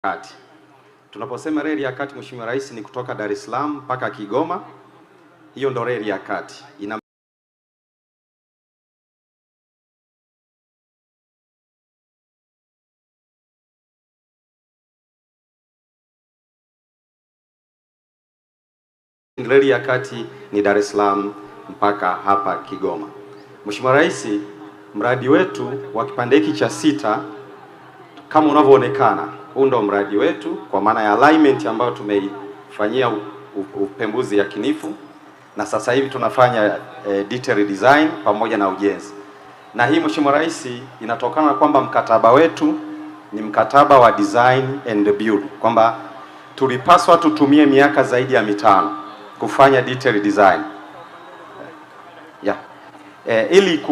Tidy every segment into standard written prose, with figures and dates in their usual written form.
kati. Tunaposema reli ya kati, Mheshimiwa Rais, ni kutoka Dar es Salaam mpaka Kigoma. Hiyo ndo reli ya kati. Reli ya kati ni Dar es Salaam mpaka hapa Kigoma. Mheshimiwa Rais, mradi wetu wa kipande hiki cha 6 kama unavyoonekana, huu ndo mradi wetu kwa maana ya alignment ambayo tumeifanyia upembuzi yakinifu, na sasa hivi tunafanya detail design pamoja na ujenzi. Na hii Mheshimiwa Rais, inatokana na kwamba mkataba wetu ni mkataba wa design and build, kwamba tulipaswa tutumie miaka zaidi ya 5 kufanya detail design ili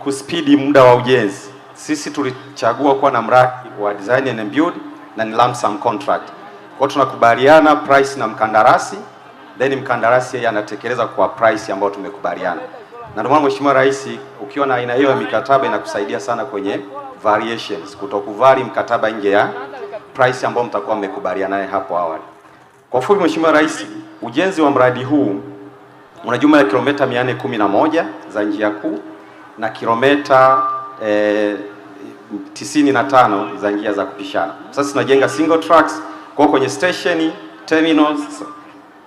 kuspidi muda wa ujenzi. Sisi tulichagua kuwa na mradi wa design and build na ni lump sum contract. Kwa tunakubaliana price na mkandarasi, then mkandarasi yeye anatekeleza kwa price ambayo tumekubaliana. Na ndio maana Mheshimiwa Rais, ukiwa na aina hiyo ya mikataba inakusaidia sana kwenye variations, kutokuvari mkataba nje ya price ambayo mtakuwa mmekubaliana naye hapo awali. Kwa ufupi Mheshimiwa Rais, ujenzi wa mradi huu una jumla ya kilomita 411 za njia kuu na kilomita 95 za njia za kupishana. Sasa tunajenga single tracks kwa kwenye station,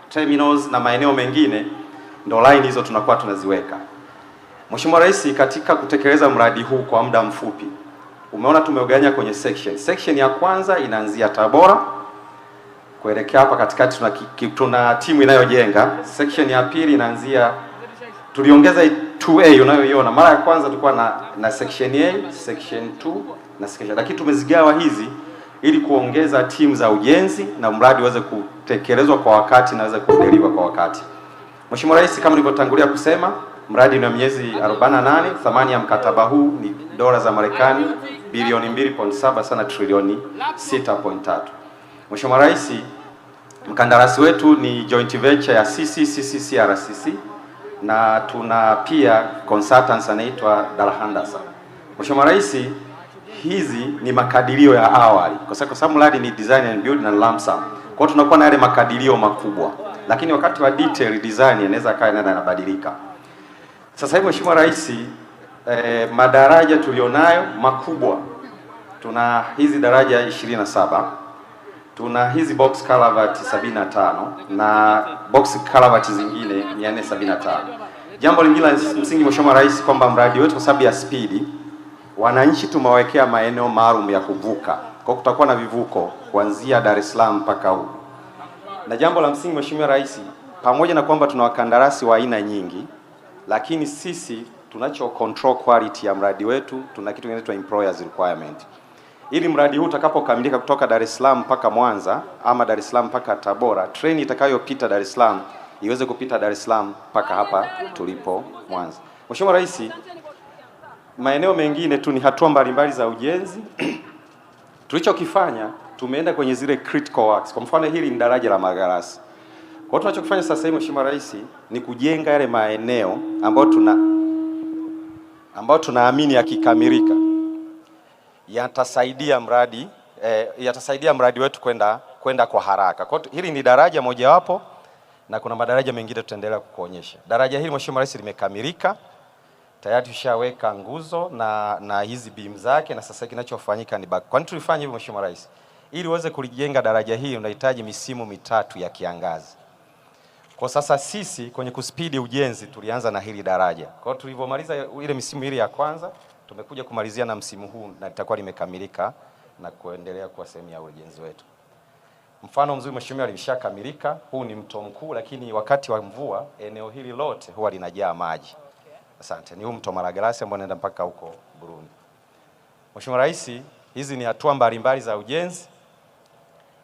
terminals na maeneo mengine ndo line hizo tunakuwa tunaziweka. Mheshimiwa Rais, katika kutekeleza mradi huu kwa muda mfupi, umeona tumeugawanya kwenye section. Section ya kwanza inaanzia Tabora kuelekea hapa katikati tuna timu inayojenga. Section ya pili inaanzia, tuliongeza 2A unayoiona. Mara ya kwanza tulikuwa na section A, section 2 na section, lakini tumezigawa hizi ili kuongeza timu za ujenzi na mradi uweze kutekelezwa kwa wakati na uweze kudeliver kwa wakati. Mheshimiwa Rais, kama nilivyotangulia kusema, mradi una miezi 48. Thamani ya mkataba huu ni dola za Marekani bilioni 2.7 sana trilioni 6.3. Mheshimiwa Rais, mkandarasi wetu ni joint venture ya CCCRCC na tuna pia consultants anaitwa Dalhandasa. Mheshimiwa Rais, hizi ni makadirio ya awali kwa sababu mradi ni design and build na lump sum. Kwa hiyo tunakuwa na yale makadirio makubwa, lakini wakati wa detail design inaweza kaa inabadilika. Sasa hivi Mheshimiwa Rais, madaraja tulionayo makubwa, tuna hizi daraja 27, tuna hizi box culvert 75 na box culvert zingine 475. Jambo lingine la msingi Mheshimiwa Rais, kwamba mradi wetu kwa sababu ya speed, wananchi tumewekea maeneo maalum ya kuvuka. Kwa kutakuwa na vivuko kuanzia Dar es Salaam mpaka huko. Na jambo la msingi Mheshimiwa Rais, pamoja na kwamba tuna wakandarasi wa aina nyingi, lakini sisi tunacho control quality ya mradi wetu, tuna kitu kinaitwa employers requirement. Ili mradi huu utakapokamilika kutoka Dar es Salaam mpaka Mwanza ama Dar es Salaam mpaka Tabora, treni itakayopita Dar es Salaam iweze kupita Dar es Salaam mpaka hapa tulipo Mwanza. Mheshimiwa Rais, maeneo mengine tu ni hatua mbalimbali za ujenzi. Tulichokifanya, tumeenda kwenye zile critical works. Kwa mfano hili ni daraja la Magarasi. Kwa hiyo tunachokifanya sasa hivi Mheshimiwa Rais ni kujenga yale maeneo ambayo tunaamini yakikamilika yatasaidia mradi wetu kwenda kwa haraka. Kwa hiyo hili ni daraja mojawapo na kuna madaraja mengine tutaendelea kukuonyesha. Daraja hili Mheshimiwa Rais limekamilika. Tayari tushaweka nguzo na hizi beam zake, na sasa kinachofanyika ni back. Kwa nini tulifanya hivi Mheshimiwa Rais? Ili uweze kulijenga daraja hili unahitaji misimu 3 ya kiangazi. Kwa sasa sisi kwenye kuspidi ujenzi tulianza na hili daraja. Kwa hiyo tulivyomaliza ile misimu ile ya kwanza, tumekuja kumalizia na msimu huu na litakuwa limekamilika na kuendelea kuwa sehemu ya ujenzi wetu. Mfano mzuri Mheshimiwa, limeshakamilika. Huu ni mto mkuu, lakini wakati wa mvua eneo hili lote huwa linajaa maji. Asante. Ni huu mto Malagarasi ambao unaenda mpaka huko Burundi. Mheshimiwa Rais, hizi ni hatua mbalimbali za ujenzi,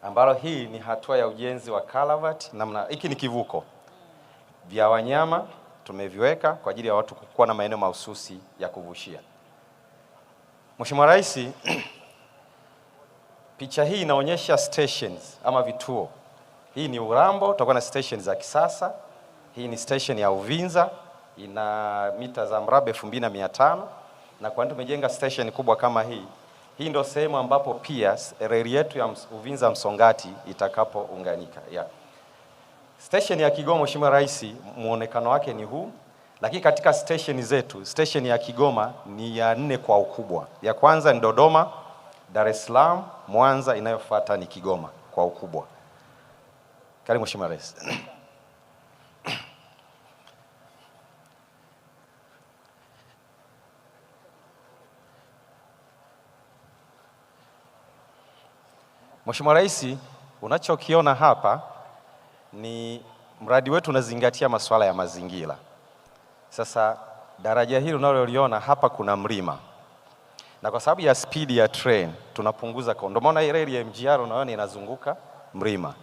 ambalo hii ni hatua ya ujenzi wa culvert. Hiki ni kivuko vya wanyama tumeviweka kwa ajili ya watu kuwa na maeneo mahususi ya kuvushia. Mheshimiwa Rais, picha hii inaonyesha stations ama vituo. Hii ni Urambo, tutakuwa na station za kisasa. Hii ni station ya Uvinza, ina mita za mraba 2500, na kwa nini tumejenga station kubwa kama hii? Hii ndio sehemu ambapo pia reli yetu ya Uvinza Msongati itakapounganika. Yeah. Station ya Kigoma, Mheshimiwa Rais, muonekano wake ni huu, lakini katika station zetu, station ya Kigoma ni ya 4 kwa ukubwa. Ya kwanza ni Dodoma, Dar es Salaam, Mwanza, inayofuata ni Kigoma kwa ukubwa. Karibu Mheshimiwa Rais. Mheshimiwa Rais, unachokiona hapa ni mradi wetu unazingatia masuala ya mazingira. Sasa daraja hili unaloliona hapa kuna mlima. Na kwa sababu ya speed ya train tunapunguza kwa. Ndio maana ile reli ya MGR unaona inazunguka mlima.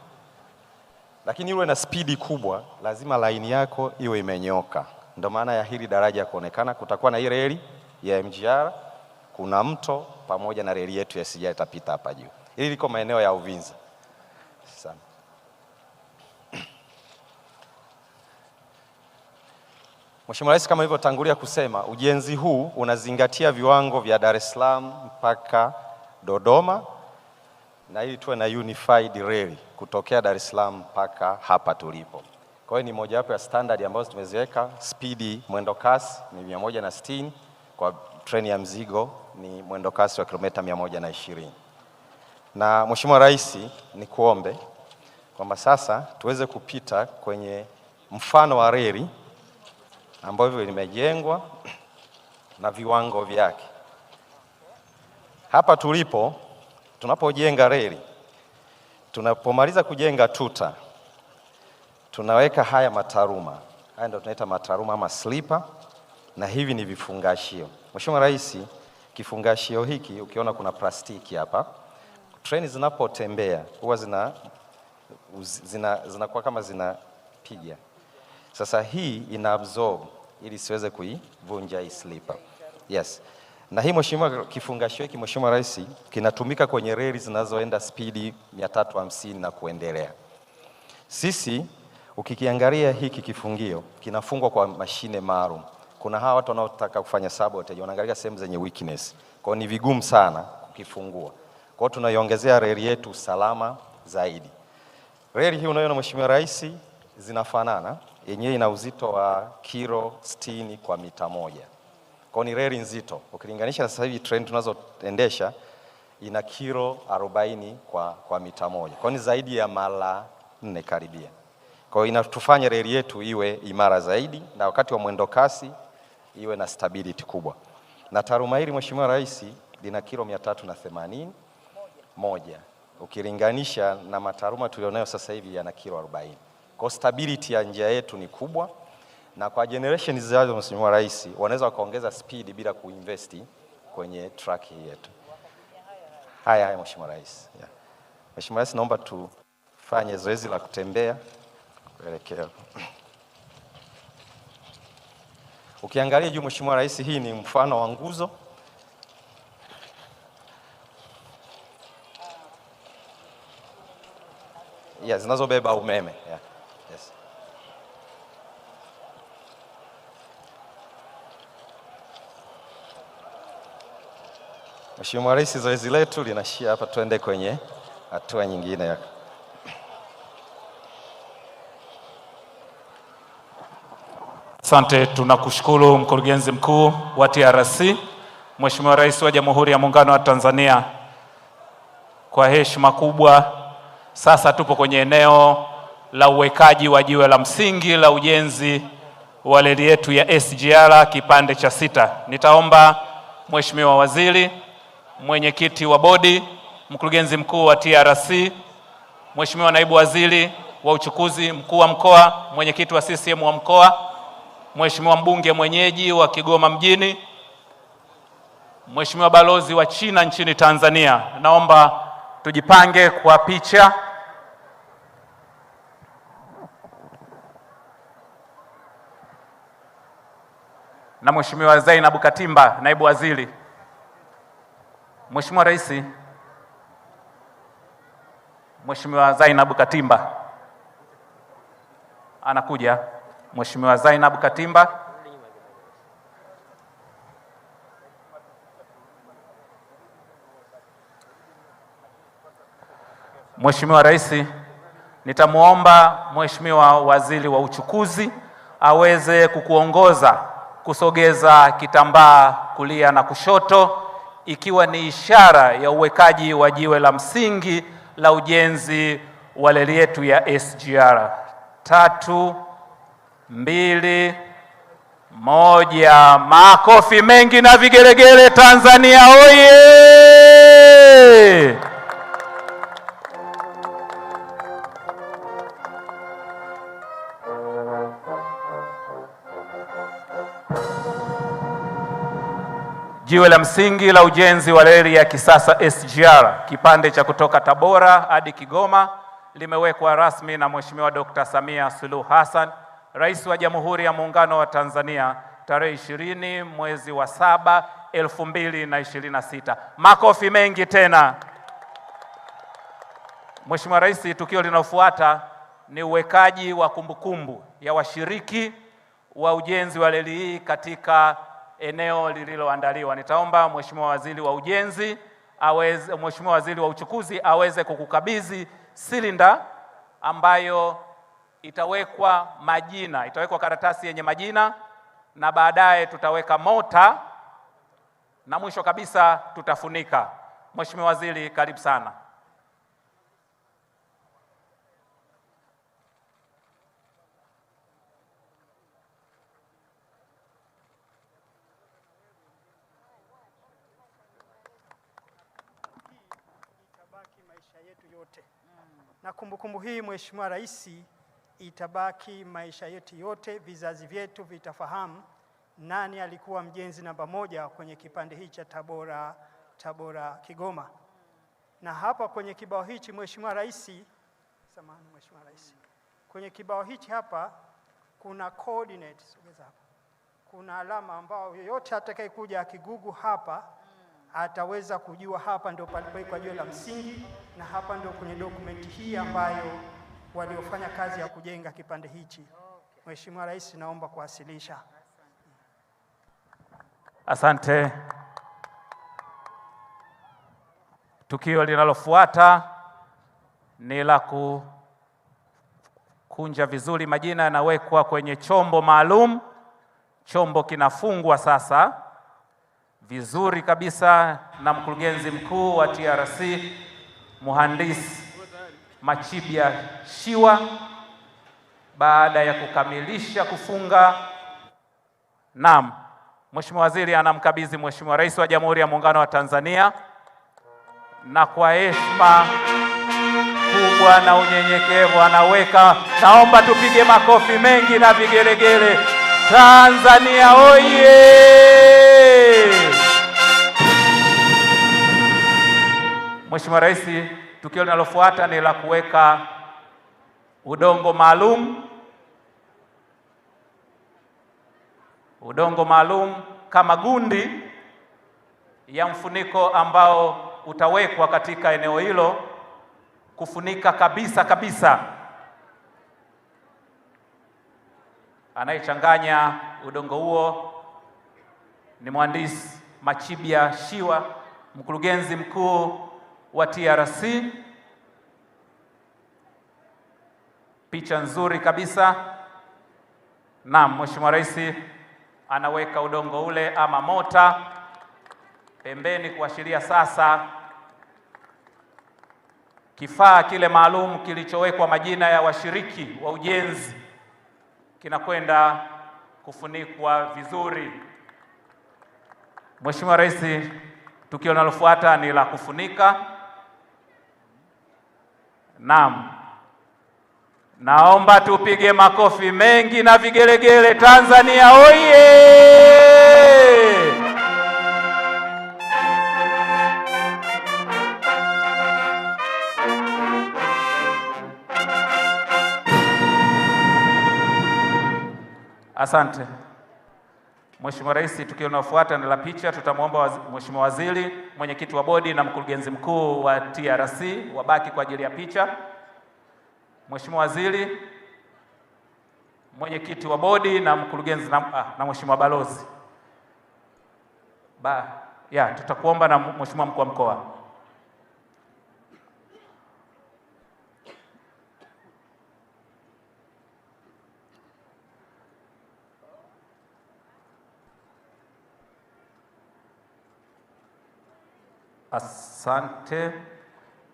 Lakini iwe na speed kubwa, lazima laini yako iwe imenyoka. Ndio maana ya hili daraja kuonekana kutakuwa na ile reli ya MGR, kuna mto pamoja na reli yetu ya SGR itapita hapa juu. Hili liko maeneo ya Uvinza. Sana. Mheshimiwa Rais, kama ilivyotangulia kusema, ujenzi huu unazingatia viwango vya Dar es Salaam mpaka Dodoma, na ili tuwe na unified rail kutokea Dar es Salaam mpaka hapa tulipo. Kwa hiyo ni moja wapo ya standard ambazo tumeziweka. Speed mwendo kasi ni 160, kwa treni ya mzigo ni mwendo kasi wa kilomita 120. Na Mheshimiwa Rais, ni kuombe kwamba sasa tuweze kupita kwenye mfano wa reli ambavyo limejengwa na viwango vyake. Hapa tulipo, tunapojenga reli, tunapomaliza kujenga tuta, tunaweka haya mataruma. Haya ndio tunaita mataruma ama slipper, na hivi ni vifungashio. Mheshimiwa Rais, kifungashio hiki ukiona kuna plastiki hapa, treni zinapotembea huwa zinakuwa kama zinapiga. Sasa hii ina absorb ili siweze kuivunja hii slipper. Yes. Na hii Mheshimiwa, kifungashio hiki Mheshimiwa Rais kinatumika kwenye reli zinazoenda spidi 350 na kuendelea. Sisi ukikiangalia hiki kifungio kinafungwa kwa mashine maalum. Kuna hawa watu wanaotaka kufanya sabotage wanaangalia sehemu zenye weakness. Kwa hiyo ni vigumu sana kukifungua. Kwa hiyo tunaiongezea reli yetu usalama zaidi. Reli hii unayoona Mheshimiwa Rais zinafanana, yenyewe ina uzito wa kilo 60 kwa mita moja. Kwa hiyo ni reli nzito. Ukilinganisha sasa hivi treni tunazoendesha ina kilo 40 kwa mita moja. Kwa hiyo ni zaidi ya mara 4 karibia. Kwa hiyo inatufanya reli yetu iwe imara zaidi, na wakati wa mwendo kasi iwe na stability kubwa. Na taruma hili Mheshimiwa Rais lina kilo 380 moja. Ukilinganisha na mataruma tulionayo sasa hivi yana kilo 40. Kwa stability ya njia yetu ni kubwa, na kwa generation zijazo Mheshimiwa Rais wanaweza wakaongeza speed bila kuinvesti kwenye track hii yetu. Haya Mheshimiwa Rais. Yeah. Mheshimiwa Rais, naomba tufanye zoezi la kutembea kuelekea. Ukiangalia juu Mheshimiwa Rais, hii ni mfano wa nguzo. Yeah, zinazobeba umeme. Yeah. Yes. Mheshimiwa Rais, zoezi letu linashia hapa, tuende kwenye hatua nyingine ya. Asante, tunakushukuru Mkurugenzi Mkuu wa TRC. Mheshimiwa Rais wa Jamhuri ya Muungano wa Tanzania, kwa heshima kubwa sasa tupo kwenye eneo la uwekaji wa jiwe la msingi la ujenzi wa reli yetu ya SGR kipande cha 6. Nitaomba Mheshimiwa Waziri, Mwenyekiti wa Bodi, Mkurugenzi Mkuu wa TRC, Mheshimiwa Naibu Waziri wa Uchukuzi, Mkuu wa Mkoa, Mwenyekiti wa CCM wa Mkoa, Mheshimiwa Mbunge mwenyeji wa Kigoma Mjini, Mheshimiwa Balozi wa China nchini Tanzania, naomba tujipange kwa picha. Na Mheshimiwa Zainabu Katimba, Naibu Waziri. Mheshimiwa Rais, Mheshimiwa Zainabu Katimba anakuja. Mheshimiwa Zainabu Katimba. Mheshimiwa Rais, nitamwomba Mheshimiwa Waziri wa Uchukuzi aweze kukuongoza kusogeza kitambaa kulia na kushoto, ikiwa ni ishara ya uwekaji wa jiwe la msingi la ujenzi wa reli yetu ya SGR. 3, 2, 1. Makofi mengi na vigelegele. Tanzania oye! Jiwe la msingi la ujenzi wa reli ya kisasa SGR kipande cha kutoka Tabora hadi Kigoma limewekwa rasmi na Mheshimiwa Dr. Samia Suluhu Hassan, Rais wa Jamhuri ya Muungano wa Tanzania, tarehe 20 mwezi wa 7 2026. Makofi mengi tena. Mheshimiwa Rais, tukio linalofuata ni uwekaji wa kumbukumbu ya washiriki wa ujenzi wa reli hii katika eneo lililoandaliwa. Nitaomba Mheshimiwa Waziri wa Ujenzi Mheshimiwa Waziri wa Uchukuzi aweze kukukabidhi silinda ambayo itawekwa majina, itawekwa karatasi yenye majina, na baadaye tutaweka mota na mwisho kabisa tutafunika. Mheshimiwa Waziri, karibu sana. Na kumbukumbu hii Mheshimiwa Rais, itabaki maisha yetu yote. Vizazi vyetu vitafahamu nani alikuwa mjenzi namba 1 kwenye kipande hiki cha Tabora Kigoma. Na hapa kwenye kibao hichi Mheshimiwa Rais, samahani Mheshimiwa Rais, kwenye kibao hichi hapa kuna coordinates, kuna alama ambao yoyote atakayekuja akigugu hapa ataweza kujua hapa ndio palipowekwa jiwe la msingi, na hapa ndio kwenye dokumenti hii ambayo waliofanya kazi ya kujenga kipande hichi. Mheshimiwa Rais, naomba kuwasilisha. Asante. Tukio linalofuata ni la kukunja vizuri. Majina yanawekwa kwenye chombo maalum. Chombo kinafungwa sasa vizuri kabisa na mkurugenzi mkuu wa TRC Mhandisi Machibia Shiwa. Baada ya kukamilisha kufunga, naam, Mheshimiwa Waziri anamkabidhi Mheshimiwa Rais wa Jamhuri ya Muungano wa Tanzania, na kwa heshima kubwa na unyenyekevu anaweka. Naomba tupige makofi mengi na vigelegele. Tanzania oye! Mheshimiwa Rais, tukio linalofuata ni la kuweka udongo maalum. Udongo maalum kama gundi ya mfuniko ambao utawekwa katika eneo hilo kufunika kabisa. Anayechanganya udongo huo ni Mhandisi Machibia Shiwa, mkurugenzi mkuu wa TRC. Picha nzuri kabisa. Naam, Mheshimiwa Rais anaweka udongo ule ama mota pembeni kuashiria sasa kifaa kile maalum kilichowekwa majina ya washiriki wa ujenzi kinakwenda kufunikwa vizuri. Mheshimiwa Rais, tukio linalofuata ni la kufunika. Naam. Naomba tupige makofi mengi na vigelegele. Tanzania oye! Asante. Mheshimiwa Rais, tukio linalofuata ni la picha. Tutamwomba Mheshimiwa Waziri, mwenyekiti wa bodi na mkurugenzi mkuu wa TRC wabaki kwa ajili ya picha. Mheshimiwa Waziri, mwenyekiti wa bodi na mkurugenzi na Mheshimiwa Balozi. Tutakuomba na Mheshimiwa mkuu wa mkoa. Asante.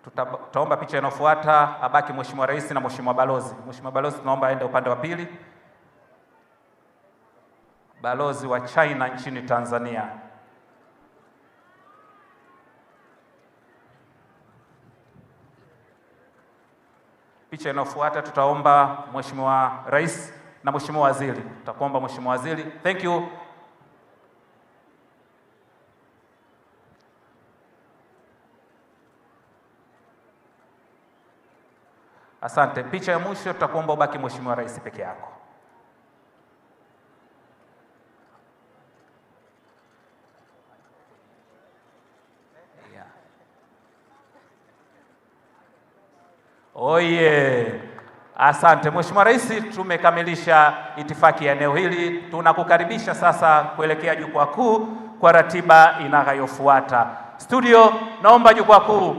Tutaomba picha inayofuata abaki Mheshimiwa Rais na Mheshimiwa Balozi. Mheshimiwa Balozi tunaomba aende upande wa pili. Balozi wa China nchini Tanzania. Picha inayofuata tutaomba Mheshimiwa Rais na Mheshimiwa Waziri. Tutakuomba Mheshimiwa Waziri. Thank you. Asante. Picha ya mwisho tutakuomba ubaki Mheshimiwa Rais peke yako. Oye. Asante. Mheshimiwa Rais, tumekamilisha itifaki ya eneo hili. Tunakukaribisha sasa kuelekea jukwaa kuu kwa ratiba inayofuata. Studio, naomba jukwaa kuu.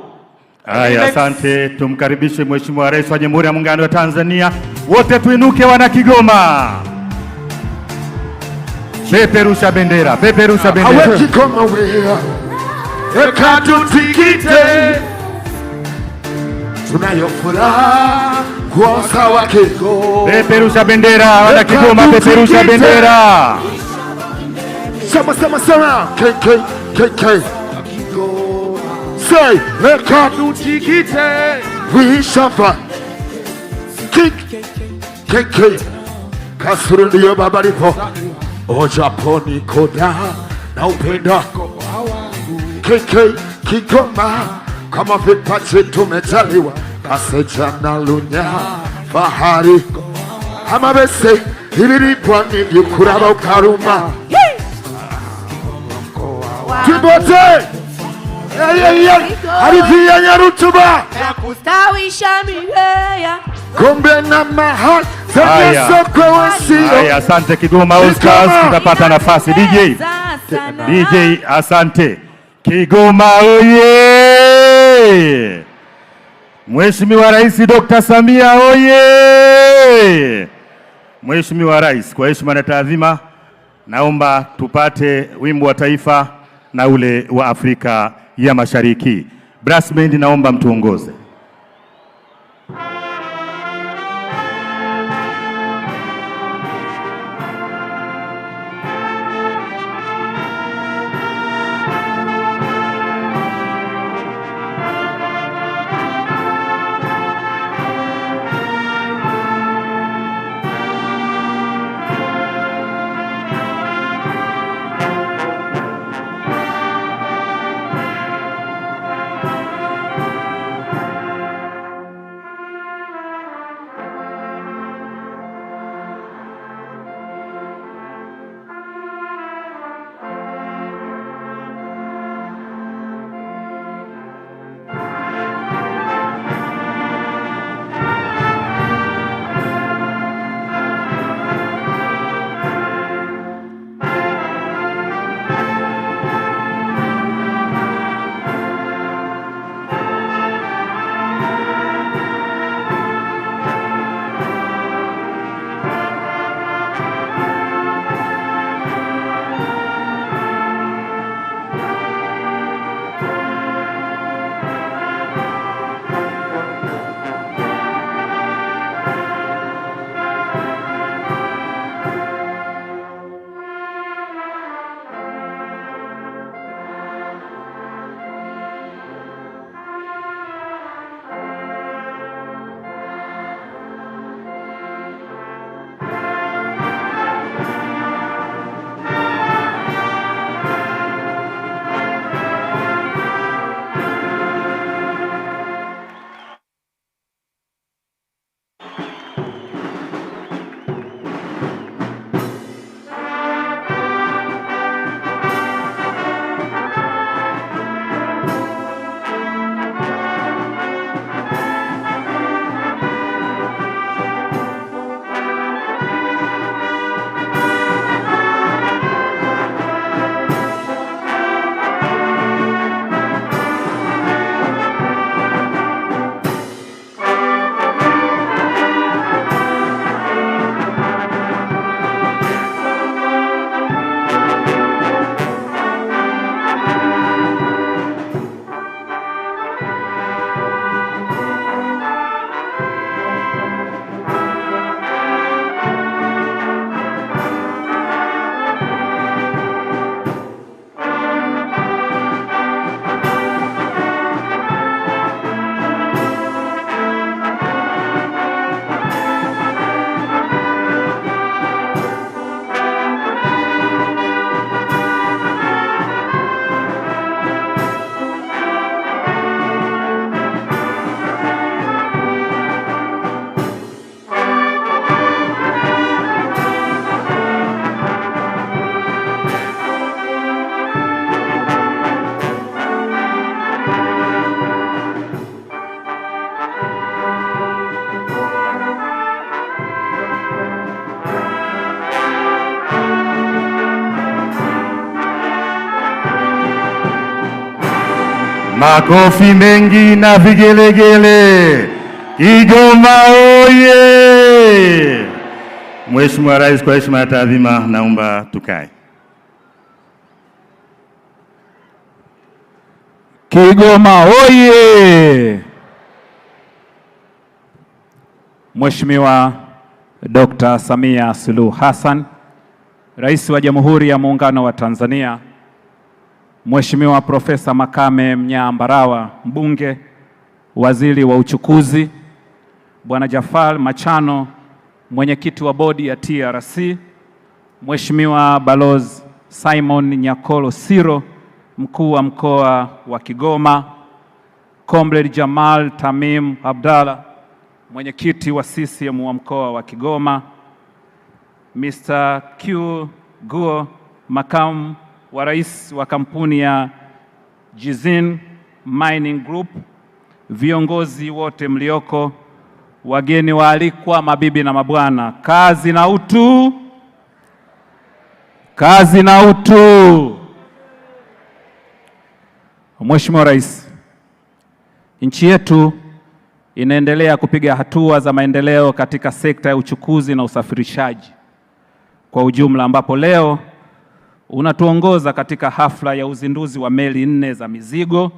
Haya, asante. Tumkaribishe Mheshimiwa Rais wa Jamhuri ya Muungano wa Tanzania. Wote tuinuke, wana Kigoma. Peperusha bendera, peperusha bendera. Awe Kigoma wewe. Eka tutikite. Tunayo furaha kwa sawa Kigoma. Peperusha bendera, wana Kigoma, peperusha bendera. Sama. KK. Say, eka tutikite. Wishamba. KK. Kasuru ndiyo baba lipo. Ojaponi koda na upenda. KK Kigoma. Kama vipaji tumejaliwa. Kaseja na lunya. Fahari. Ama bese. Hili pwani yukuraba ukaruma. Kibote. Harithi ya Nyarutuba ya kustawisha mimea. Kombe na mahali. Haya, asante Kigoma Oscars, tutapata nafasi. DJ, asante. Kigoma oye! Mheshimiwa Rais Dr. Samia oye! Mheshimiwa Rais, kwa heshima na taadhima, naomba tupate wimbo wa taifa na ule wa Afrika ya Mashariki. Brass band, naomba mtuongoze. Makofi mengi na vigelegele. Kigoma oye! Mheshimiwa Rais, kwa heshima na taadhima, naomba tukae. Kigoma oye! Mheshimiwa Dr. Samia Suluhu Hassan, Rais wa Jamhuri ya Muungano wa Tanzania, Mheshimiwa Profesa Makame Mnyaa Mbarawa, Mbunge, Waziri wa Uchukuzi, Bwana Jafar Machano, Mwenyekiti wa Bodi ya TRC, Mheshimiwa Balozi Simon Nyakolo Siro, Mkuu wa Mkoa wa Kigoma, Comrade Jamal Tamim Abdalla, Mwenyekiti wa CCM wa Mkoa wa Kigoma, Mr. Q Guo, Makamu wa Rais wa kampuni ya Jizin Mining Group, viongozi wote mlioko, wageni waalikwa, mabibi na mabwana, kazi na utu, kazi na utu. Mheshimiwa Rais, nchi yetu inaendelea kupiga hatua za maendeleo katika sekta ya uchukuzi na usafirishaji kwa ujumla, ambapo leo unatuongoza katika hafla ya uzinduzi wa meli 4 za mizigo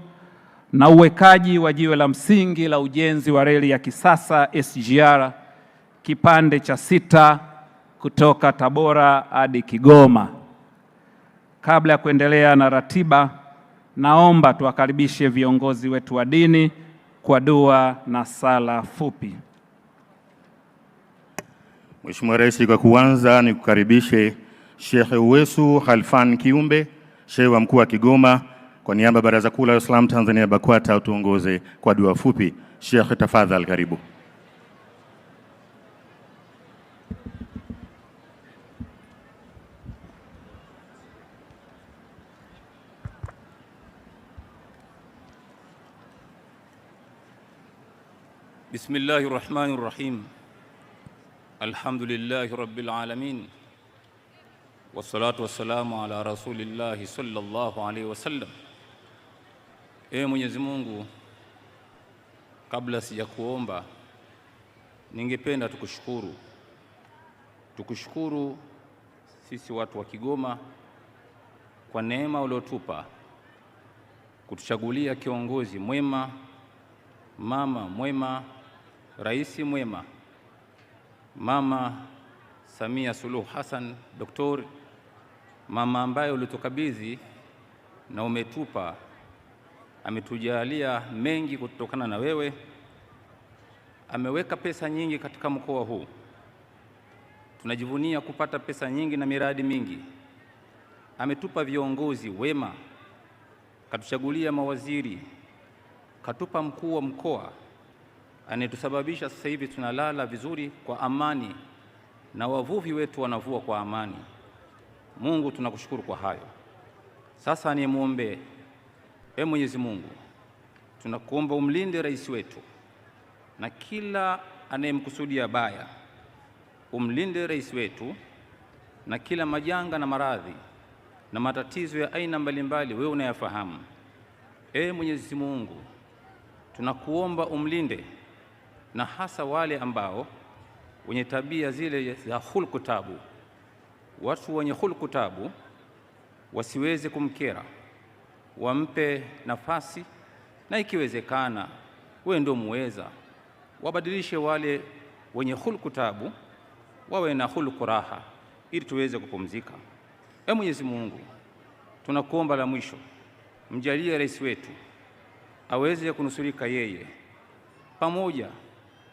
na uwekaji wa jiwe la msingi la ujenzi wa reli ya kisasa SGR kipande cha 6 kutoka Tabora hadi Kigoma. Kabla ya kuendelea na ratiba, naomba tuwakaribishe viongozi wetu wa dini kwa dua na sala fupi. Mheshimiwa Rais, kwa kuanza ni kukaribishe Sheikh Uwesu Khalfan Kiumbe, Sheikh wa Mkuu wa Kigoma, kwa niaba ya Baraza Kuu la Waislamu Tanzania BAKWATA, utuongoze kwa dua fupi. Sheikh, tafadhali karibu. Bismillahir Rahmanir Rahim. Alhamdulillahi Rabbil Alamin. Wassalatu wassalamu ala Rasulillahi sallallahu alaihi wasallam. Mwenyezi Mungu, kabla sijakuomba, ningependa tukushukuru sisi watu wa Kigoma kwa neema uliotupa kutuchagulia kiongozi mwema, mama mwema, rais mwema, Mama Samia Suluhu Hassan, Doktori, mama ambaye ulitukabidhi na umetupa, ametujalia mengi kutokana na wewe. Ameweka pesa nyingi katika mkoa huu, tunajivunia kupata pesa nyingi na miradi mingi. Ametupa viongozi wema, katuchagulia mawaziri, katupa mkuu wa mkoa anayetusababisha sasa hivi tunalala vizuri kwa amani na wavuvi wetu wanavua kwa amani. Mungu, tunakushukuru kwa hayo. Sasa nimuombe, Mwenyezi Mungu, tunakuomba umlinde rais wetu na kila anayemkusudia baya. Umlinde rais wetu na kila majanga na maradhi na matatizo ya aina mbalimbali wewe unayafahamu. Mwenyezi Mungu, tunakuomba umlinde na hasa wale ambao wenye tabia zile za hulku tabu. Watu wenye hulku tabu wasiweze kumkera, wampe nafasi, na ikiwezekana wewe ndio muweza, wabadilishe wale wenye hulku tabu wawe na hulku raha ili tuweze kupumzika. Mwenyezi Mungu, tunakuomba la mwisho, mjalie rais wetu aweze kunusurika yeye pamoja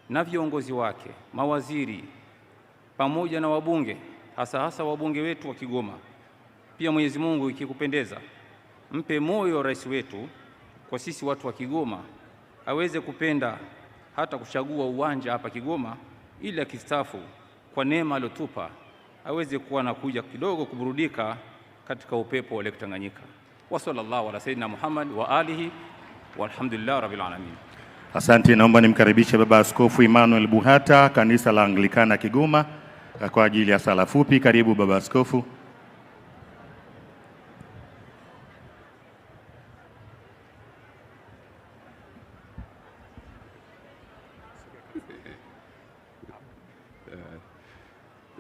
na viongozi wake, mawaziri pamoja na wabunge, hasa wabunge wetu wa Kigoma. Pia Mwenyezi Mungu, ikikupendeza, mpe moyo rais wetu kwa sisi watu wa Kigoma, aweze kupenda hata kuchagua uwanja hapa Kigoma, ili akistaafu kwa neema aliyotupa aweze kuwa na kuja kidogo kuburudika katika upepo wa Lake Tanganyika. Wa sallallahu ala sayyidina Muhammad wa alihi walhamdulillah rabbil alamin. Asante, naomba nimkaribishe Baba Askofu Emmanuel Buhata, kanisa la Anglikana Kigoma, kwa ajili ya sala fupi. Karibu Baba Askofu.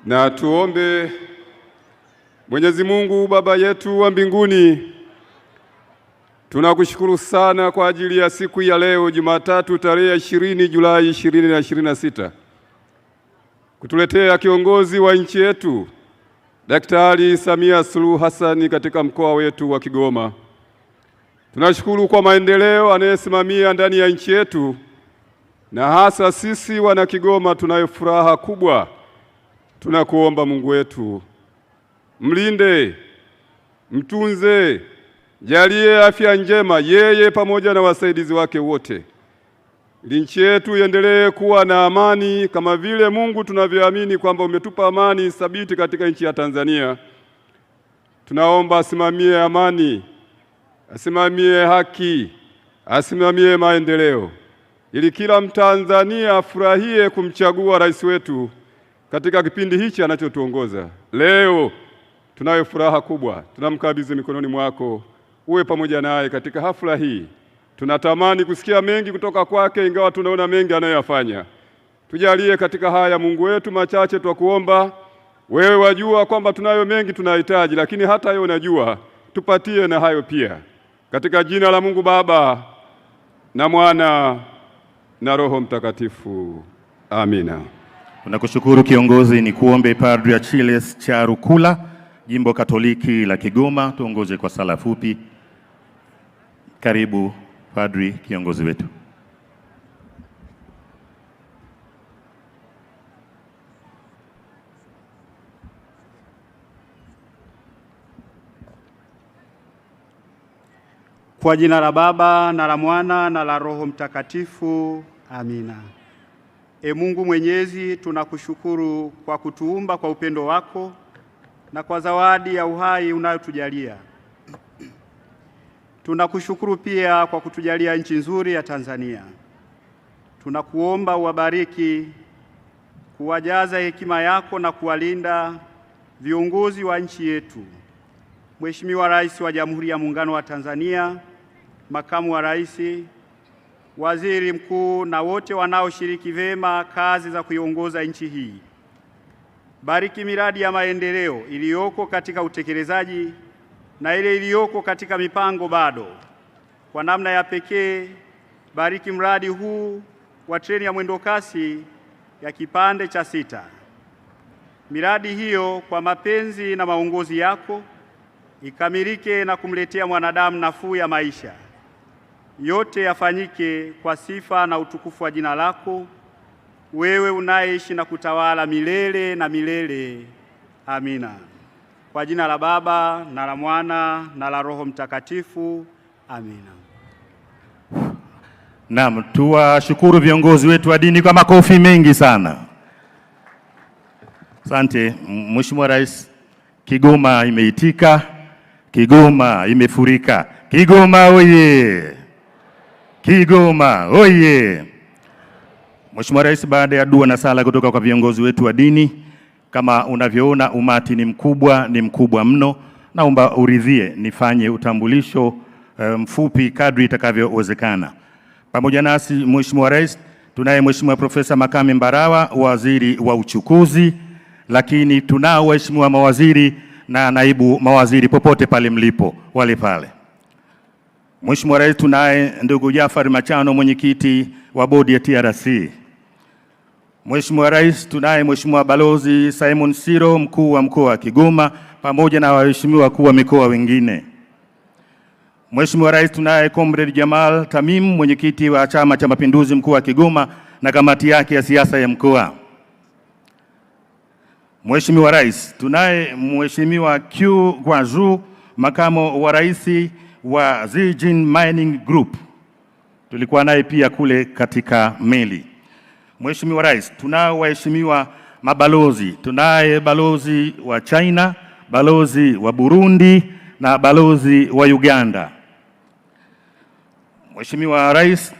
Na tuombe. Mwenyezi Mungu Baba yetu wa mbinguni, tunakushukuru sana kwa ajili ya siku ya leo Jumatatu tarehe 20 Julai 2026 kutuletea kiongozi wa nchi yetu Daktari Samia Suluhu Hassan katika mkoa wetu wa Kigoma. Tunashukuru kwa maendeleo anayesimamia ndani ya nchi yetu, na hasa sisi wana Kigoma tunayo furaha kubwa. Tunakuomba Mungu wetu, mlinde, mtunze, jalie afya njema yeye pamoja na wasaidizi wake wote, ili nchi yetu iendelee kuwa na amani kama vile Mungu tunavyoamini kwamba umetupa amani thabiti katika nchi ya Tanzania. Tunaomba asimamie amani, asimamie haki, asimamie maendeleo, ili kila Mtanzania afurahie kumchagua rais wetu katika kipindi hichi anachotuongoza. Leo tunayo furaha kubwa, tunamkabidhi mikononi mwako, uwe pamoja naye katika hafla hii. Tunatamani kusikia mengi kutoka kwake, ingawa tunaona mengi anayoyafanya. Tujalie katika haya Mungu wetu machache twakuomba. Wewe wajua kwamba tunayo mengi tunahitaji, lakini hata hayo unajua, tupatie na hayo pia. Katika jina la Mungu Baba na Mwana na Roho Mtakatifu. Amina. Tunakushukuru kiongozi. Ni kuombe Padri Achilles Charukula, Jimbo Katoliki la Kigoma, tuongoze kwa sala fupi. Karibu Padri kiongozi wetu. Kwa jina la Baba na la Mwana na la Roho Mtakatifu. Amina. E Mungu Mwenyezi, tunakushukuru kwa kutuumba kwa upendo wako na kwa zawadi ya uhai unayotujalia. Tunakushukuru pia kwa kutujalia nchi nzuri ya Tanzania. Tunakuomba uwabariki, kuwajaza hekima yako na kuwalinda viongozi wa nchi yetu, Mheshimiwa Rais wa Jamhuri ya Muungano wa Tanzania, Makamu wa Rais, Waziri Mkuu na wote wanaoshiriki vema kazi za kuiongoza nchi hii. Bariki miradi ya maendeleo iliyoko katika utekelezaji na ile iliyoko katika mipango bado. Kwa namna ya pekee, bariki mradi huu wa treni ya mwendokasi ya kipande cha 6. Miradi hiyo kwa mapenzi na maongozi yako ikamilike na kumletea mwanadamu nafuu ya maisha. Yote yafanyike kwa sifa na utukufu wa jina lako, wewe unaishi na kutawala milele na milele. Amina. Kwa jina la Baba na la Mwana na la Roho Mtakatifu. Amina. Naam, tuwashukuru viongozi wetu wa dini kwa makofi mengi sana. Asante. Mheshimiwa Rais, Kigoma imeitika, Kigoma imefurika. Kigoma oye! Kigoma oye! Mheshimiwa Rais, baada ya dua na sala kutoka kwa viongozi wetu wa dini, kama unavyoona umati ni mkubwa mno, naomba uridhie nifanye utambulisho mfupi kadri itakavyowezekana. Pamoja nasi Mheshimiwa Rais tunaye Mheshimiwa Profesa Makame Mbarawa, waziri wa uchukuzi, lakini tunao waheshimiwa mawaziri na naibu mawaziri popote pale mlipo wale pale. Mheshimiwa Rais tunaye ndugu Jafari Machano, mwenyekiti wa bodi ya TRC. Mheshimiwa Rais tunaye Mheshimiwa Balozi Simon Siro, mkuu wa mkoa wa Kigoma, pamoja na waheshimiwa wakuu wa mikoa wengine. Mheshimiwa Rais tunaye Comrade Jamal Tamim, mwenyekiti wa Chama cha Mapinduzi mkoa wa Kigoma na kamati yake ya siasa ya mkoa. Mheshimiwa Rais tunaye Mheshimiwa Q Gwanzu, makamo wa rais wa Zijin Mining Group. Tulikuwa naye pia kule katika meli. Mheshimiwa Rais, tunao waheshimiwa mabalozi. Tunaye balozi wa China, balozi wa Burundi na balozi wa Uganda. Mheshimiwa Rais,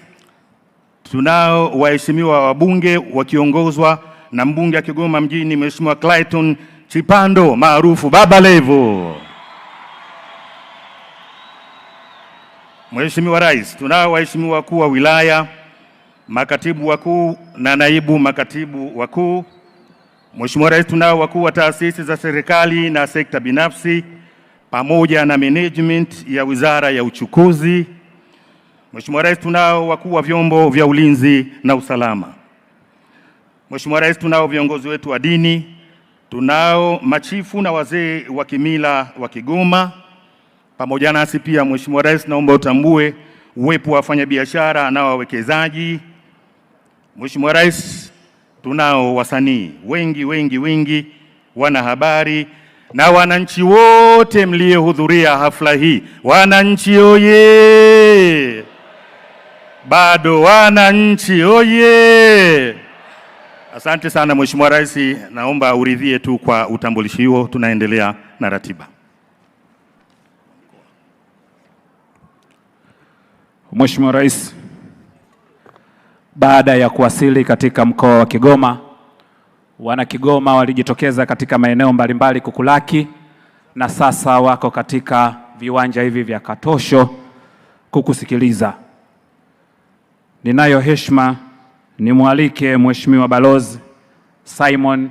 tunao waheshimiwa wabunge wakiongozwa na mbunge wa Kigoma mjini Mheshimiwa Clayton Chipando maarufu Baba Levo. Mheshimiwa Rais, tunao waheshimiwa wakuu wa wilaya, makatibu wakuu na naibu makatibu wakuu. Mheshimiwa Rais, tunao wakuu wa taasisi za serikali na sekta binafsi pamoja na management ya Wizara ya Uchukuzi. Mheshimiwa Rais, tunao wakuu wa vyombo vya ulinzi na usalama. Mheshimiwa Rais, tunao viongozi wetu wa dini, tunao machifu na wazee wa kimila wa Kigoma. Pamoja nasi pia Mheshimiwa Rais, naomba utambue uwepo wa wafanyabiashara na wawekezaji. Mheshimiwa Rais, tunao wasanii wengi, wanahabari na wananchi wote mliohudhuria hafla hii. Wananchi oye! Bado wananchi oye! Asante sana Mheshimiwa Rais, naomba uridhie tu kwa utambulishi huo. Tunaendelea na ratiba. Mheshimiwa Rais, baada ya kuwasili katika mkoa wa Kigoma, wana Kigoma walijitokeza katika maeneo mbalimbali kukulaki na sasa wako katika viwanja hivi vya Katosho kukusikiliza. Ninayo heshima nimwalike Mheshimiwa Balozi Simon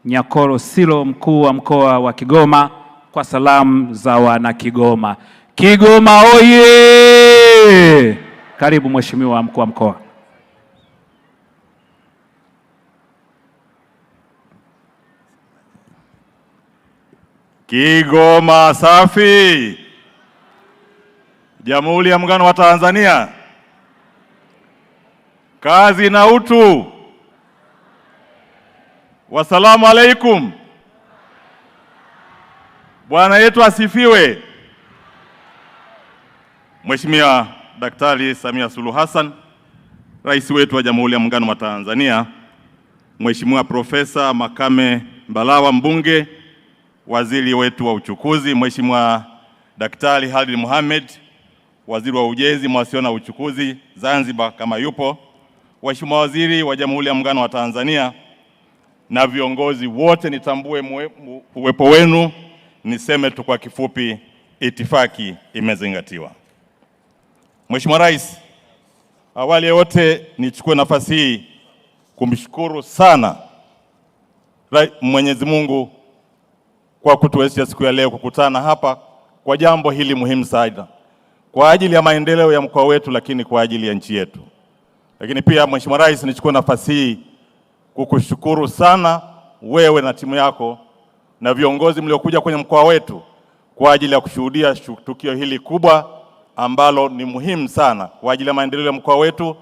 Nyakoro Silo, mkuu wa mkoa wa Kigoma, kwa salamu za wana Kigoma. Kigoma oye! Karibu Mheshimiwa mkuu wa mkoa. Kigoma safi! Jamhuri ya Muungano wa Tanzania, kazi na utu. Wasalamu alaikum. Bwana yetu asifiwe. Mheshimiwa Daktari Samia Suluhu Hassan, Rais wetu wa Jamhuri ya Muungano wa Tanzania, Mheshimiwa Profesa Makame Mbarawa mbunge, waziri wetu wa uchukuzi, Mheshimiwa Daktari Khalid Mohamed, waziri wa ujenzi, mawasiliano na uchukuzi Zanzibar kama yupo, Mheshimiwa waziri wa Jamhuri ya Muungano wa Tanzania na viongozi wote, nitambue uwepo wenu. Niseme tu kwa kifupi, itifaki imezingatiwa. Mheshimiwa Rais, awali ya yote nichukue nafasi hii kumshukuru sana Mwenyezi Mungu kwa kutuwezesha siku ya leo kukutana hapa kwa jambo hili muhimu sana kwa ajili ya maendeleo ya mkoa wetu, lakini kwa ajili ya nchi yetu. Lakini pia Mheshimiwa Rais, nichukue nafasi hii kukushukuru sana wewe na timu yako na viongozi mliokuja kwenye mkoa wetu kwa ajili ya kushuhudia tukio hili kubwa ambalo ni muhimu sana kwa ajili ya maendeleo ya mkoa wetu,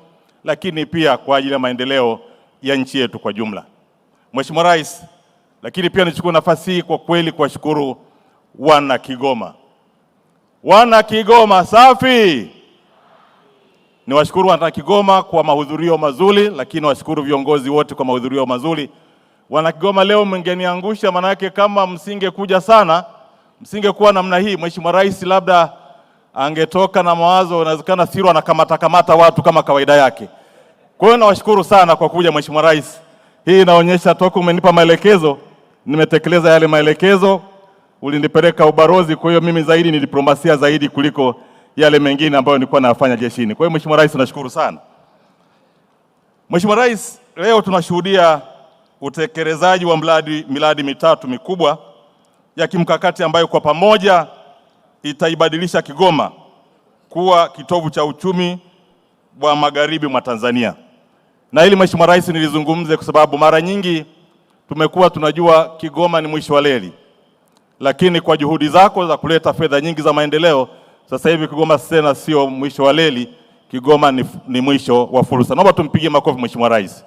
lakini pia kwa ajili ya maendeleo ya nchi yetu kwa jumla. Mheshimiwa Rais, lakini pia nichukue nafasi hii kwa kweli kuwashukuru wana Kigoma. Wana Kigoma safi! Niwashukuru wana Kigoma kwa mahudhurio mazuri, lakini washukuru viongozi wote kwa mahudhurio mazuri. Wana Kigoma, leo mngeniangusha, manake kama msingekuja sana, msingekuwa namna hii. Mheshimiwa Rais labda angetoka na mawazo, inawezekana Siro anakamata watu kama kawaida yake. Kwa hiyo nawashukuru sana kwa kuja Mheshimiwa Rais. Hii inaonyesha toka umenipa maelekezo, nimetekeleza yale maelekezo. Ulinipeleka ubarozi, kwa hiyo mimi zaidi ni diplomasia zaidi kuliko yale mengine ambayo nilikuwa nafanya jeshini. Kwa hiyo Mheshimiwa Rais, nashukuru sana. Mheshimiwa Rais, leo tunashuhudia utekelezaji wa miradi mitatu mikubwa ya kimkakati ambayo kwa pamoja itaibadilisha Kigoma kuwa kitovu cha uchumi wa magharibi mwa Tanzania. Na hili Mheshimiwa Rais nilizungumze kwa sababu mara nyingi tumekuwa tunajua Kigoma ni mwisho wa reli, lakini kwa juhudi zako za kuleta fedha nyingi za maendeleo, sasa hivi Kigoma tena sio mwisho wa reli, Kigoma ni mwisho wa fursa. Naomba tumpigie makofi Mheshimiwa Rais.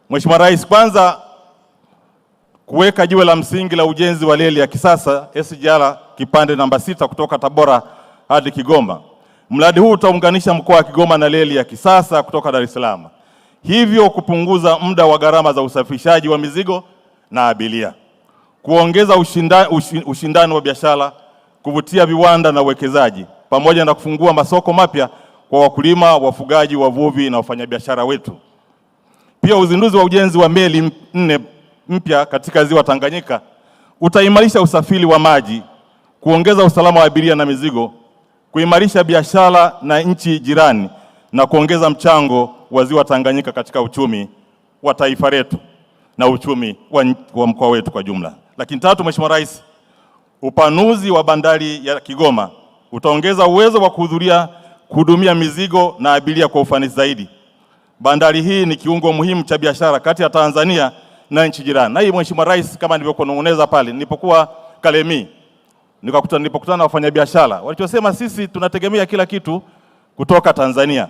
Mheshimiwa Rais, kwanza kuweka jiwe la msingi la ujenzi wa reli ya kisasa SGR kipande namba 6 kutoka Tabora hadi Kigoma. Mradi huu utaunganisha mkoa wa Kigoma na reli ya kisasa kutoka Dar es Salaam, hivyo kupunguza muda wa gharama za usafirishaji wa mizigo na abiria, kuongeza ushindani wa biashara, kuvutia viwanda na uwekezaji, pamoja na kufungua masoko mapya kwa wakulima, wafugaji, wavuvi na wafanyabiashara wetu. Pia uzinduzi wa ujenzi wa meli 4 mpya katika ziwa Tanganyika utaimarisha usafiri wa maji, kuongeza usalama wa abiria na mizigo, kuimarisha biashara na nchi jirani na kuongeza mchango wa Ziwa Tanganyika katika uchumi wa taifa letu na uchumi wa mkoa wetu kwa jumla. Lakini tatu, Mheshimiwa Rais, upanuzi wa bandari ya Kigoma utaongeza uwezo wa kuhudumia mizigo na abiria kwa ufanisi zaidi. Bandari hii ni kiungo muhimu cha biashara kati ya Tanzania na nchi jirani. Na hii Mheshimiwa Rais, kama nilivyokueleza pale nilipokuwa Kalemie, nilipokutana na wafanyabiashara walichosema, sisi tunategemea kila kitu kutoka Tanzania.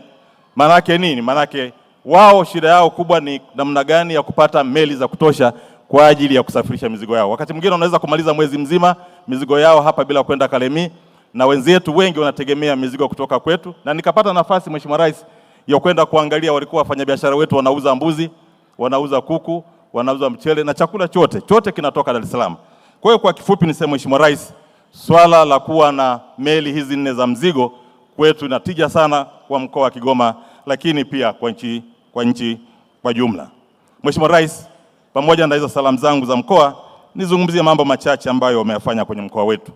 Maana yake nini? Maana yake wao shida yao kubwa ni namna gani ya kupata meli za kutosha kwa ajili ya kusafirisha mizigo yao. Wakati mwingine wanaweza kumaliza mwezi mzima mizigo yao hapa bila kwenda Kalemie, na wenzetu wengi wanategemea mizigo kutoka kwetu. Na nikapata nafasi Mheshimiwa Rais ya kwenda kuangalia, walikuwa wafanyabiashara wetu wanauza mbuzi, wanauza kuku, wanauza mchele na chakula chote kinatoka Dar es Salaam. Kwa hiyo kwa kifupi niseme Mheshimiwa Rais, swala la kuwa na meli hizi 4 za mzigo kwetu inatija sana kwa mkoa wa Kigoma, lakini pia kwa nchi kwa jumla. Mheshimiwa Rais, pamoja na hizo salamu zangu za mkoa, nizungumzie mambo machache ambayo wameyafanya kwenye mkoa wetu.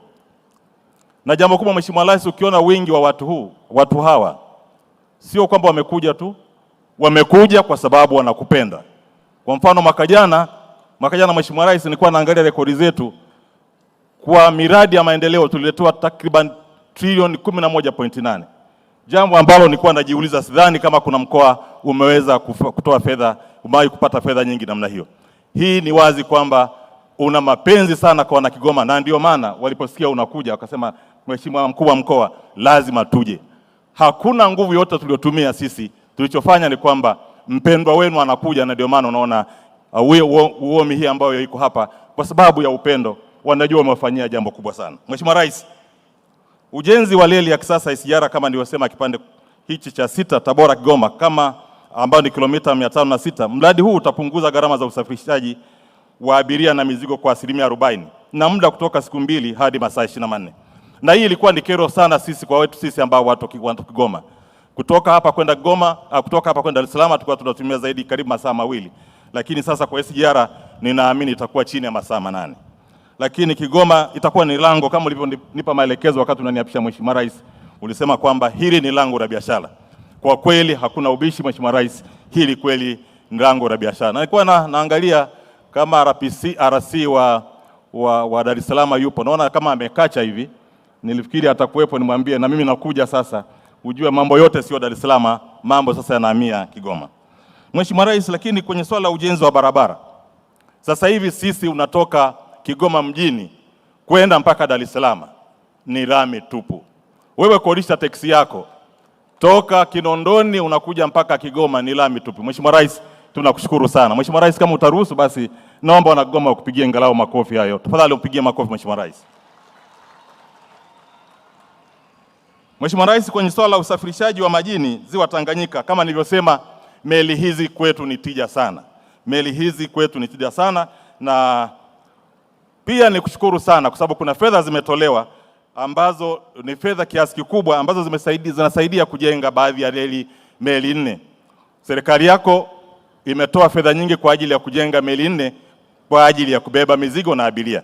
Na jambo kubwa Mheshimiwa Rais, ukiona wingi wa watu hawa sio kwamba wamekuja tu, wamekuja kwa sababu wanakupenda. Kwa mfano mwaka jana Mheshimiwa Rais, nilikuwa naangalia rekodi zetu, kwa miradi ya maendeleo tuliletewa takriban trilioni 11.8. Jambo ambalo nilikuwa najiuliza, sidhani kama kuna mkoa umeweza kutoa fedha, umewahi kupata fedha nyingi namna hiyo. Hii ni wazi kwamba una mapenzi sana kwa wana Kigoma, na ndio maana waliposikia unakuja wakasema, Mheshimiwa Mkuu wa Mkoa, lazima tuje. Hakuna nguvu yote tuliotumia sisi, tulichofanya ni kwamba mpendwa wenu anakuja, na ndio maana unaona uomi hii ambayo iko hapa, kwa sababu ya upendo, wanajua wamefanyia jambo kubwa sana. Mheshimiwa Rais, ujenzi wa reli ya kisasa SGR kama nilivyosema, kipande hichi cha 6 Tabora Kigoma kama ambao ni kilomita 506, mradi huu utapunguza gharama za usafirishaji wa abiria na mizigo kwa 40% na muda kutoka siku 2 hadi masaa 24. Na hii ilikuwa ni kero sana kwa wetu sisi ambao watu Kigoma. Kutoka hapa kwenda Dar es Salaam tulikuwa tunatumia zaidi karibu masaa 2. Lakini sasa kwa SGR ninaamini itakuwa chini ya masaa 8. Lakini Kigoma itakuwa ni lango, kama ulivyonipa maelekezo wakati unaniapisha Mheshimiwa Rais, ulisema kwamba hili ni lango la biashara. Kwa kweli hakuna ubishi Mheshimiwa Rais, hili kweli ni lango la biashara. Na nilikuwa naangalia kama RC wa Dar es Salaam yupo, naona kama amekacha hivi. Nilifikiri atakuwepo nimwambie na mimi nakuja sasa, ujue mambo yote sio Dar es Salaam, mambo sasa yanahamia Kigoma. Mheshimiwa Rais, lakini kwenye swala la ujenzi wa barabara, sasa hivi sisi unatoka Kigoma mjini kwenda mpaka Dar es Salaam ni lami tupu. Wewe kodisha teksi yako toka Kinondoni unakuja mpaka Kigoma ni lami tupu. Mheshimiwa Rais, tunakushukuru sana. Mheshimiwa Rais, kama utaruhusu basi naomba wana Kigoma wakupigie angalau makofi hayo. Tafadhali umpigie makofi Mheshimiwa Rais. Mheshimiwa Rais, kwenye swala la usafirishaji wa majini Ziwa Tanganyika, kama nilivyosema, meli hizi kwetu ni tija sana. Na pia nikushukuru sana kwa sababu kuna fedha zimetolewa ambazo ni fedha kiasi kikubwa ambazo zinasaidia kujenga baadhi ya meli 4. Serikali yako imetoa fedha nyingi kwa ajili ya kujenga meli 4 kwa ajili ya kubeba mizigo na abiria.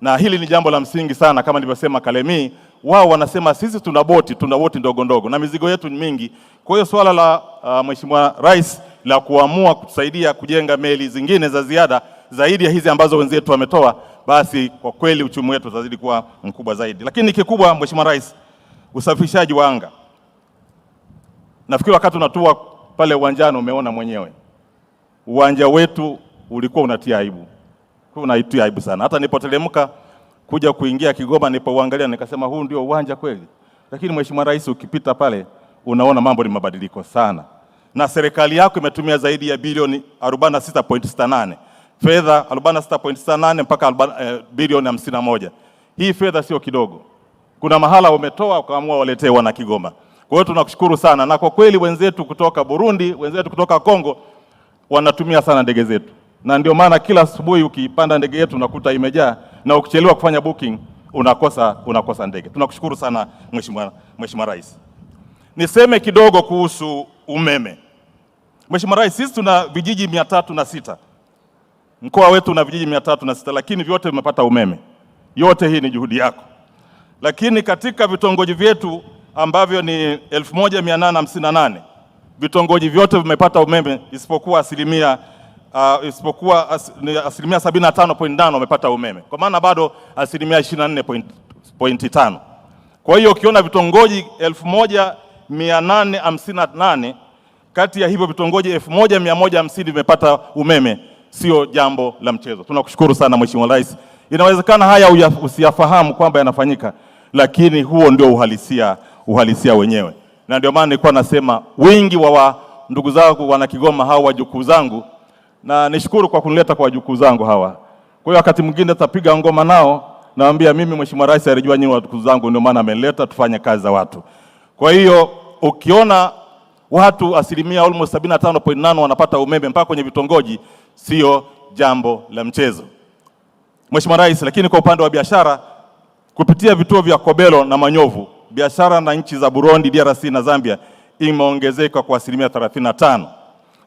Na hili ni jambo la msingi sana. Kama nilivyosema Kalemie, wao wanasema sisi tuna boti ndogo ndogo na mizigo yetu ni mingi. Kwa hiyo swala la Mheshimiwa Rais la kuamua kutusaidia kujenga meli zingine za ziada zaidi ya hizi ambazo wenzetu wametoa, basi kwa kweli uchumi wetu utazidi kuwa mkubwa zaidi. Lakini kikubwa Mheshimiwa Rais, usafirishaji wa anga. Nafikiri wakati unatua pale uwanjani umeona mwenyewe. Uwanja wetu ulikuwa unatia aibu. Unaitia aibu sana. Hata nilipoteremka kuja kuingia Kigoma nilipouangalia nikasema huu ndio uwanja kweli. Lakini Mheshimiwa Rais, ukipita pale unaona mambo ni mabadiliko sana. Na serikali yako imetumia zaidi ya bilioni 46.68. Fedha 46.68 mpaka bilioni 51. Hii fedha sio kidogo. Kuna mahala wametoa wakaamua waletee wana Kigoma. Kwa hiyo tunakushukuru sana, na kwa kweli wenzetu kutoka Burundi, wenzetu kutoka Kongo wanatumia sana ndege zetu. Na ndio maana kila asubuhi ukipanda ndege yetu unakuta imejaa, na ukichelewa kufanya booking unakosa ndege. Tunakushukuru sana Mheshimiwa Rais. Niseme kidogo kuhusu umeme. Mheshimiwa Rais, sisi tuna vijiji 306. Mkoa wetu una vijiji 306, lakini vyote vimepata umeme. Yote hii ni juhudi yako. Lakini katika vitongoji vyetu ambavyo ni 1858 vitongoji vyote vimepata umeme isipokuwa asilimia 75.5 wamepata umeme, kwa maana bado asilimia 24.5. Kwa hiyo ukiona vitongoji 1858 kati ya hivyo vitongoji 1150 vimepata umeme, sio jambo la mchezo. Tunakushukuru sana Mheshimiwa Rais. Inawezekana haya usiyafahamu kwamba yanafanyika, lakini huo ndio uhalisia wenyewe. Na ndio maana nilikuwa nasema wingi wa ndugu zangu wana Kigoma hawa wajukuu zangu, na nishukuru kwa kunileta kwa wajukuu zangu hawa. Kwa hiyo wakati mwingine tutapiga ngoma nao, naambia mimi Mheshimiwa Rais alijua nyinyi wajukuu zangu, ndio maana amenileta tufanye kazi za watu. Kwa hiyo ukiona watu asilimia almost 75.8 wanapata umeme mpaka kwenye vitongoji, sio jambo la mchezo Mheshimiwa Rais. Lakini kwa upande wa biashara, kupitia vituo vya Kobelo na Manyovu, biashara na nchi za Burundi, DRC na Zambia imeongezeka kwa asilimia 35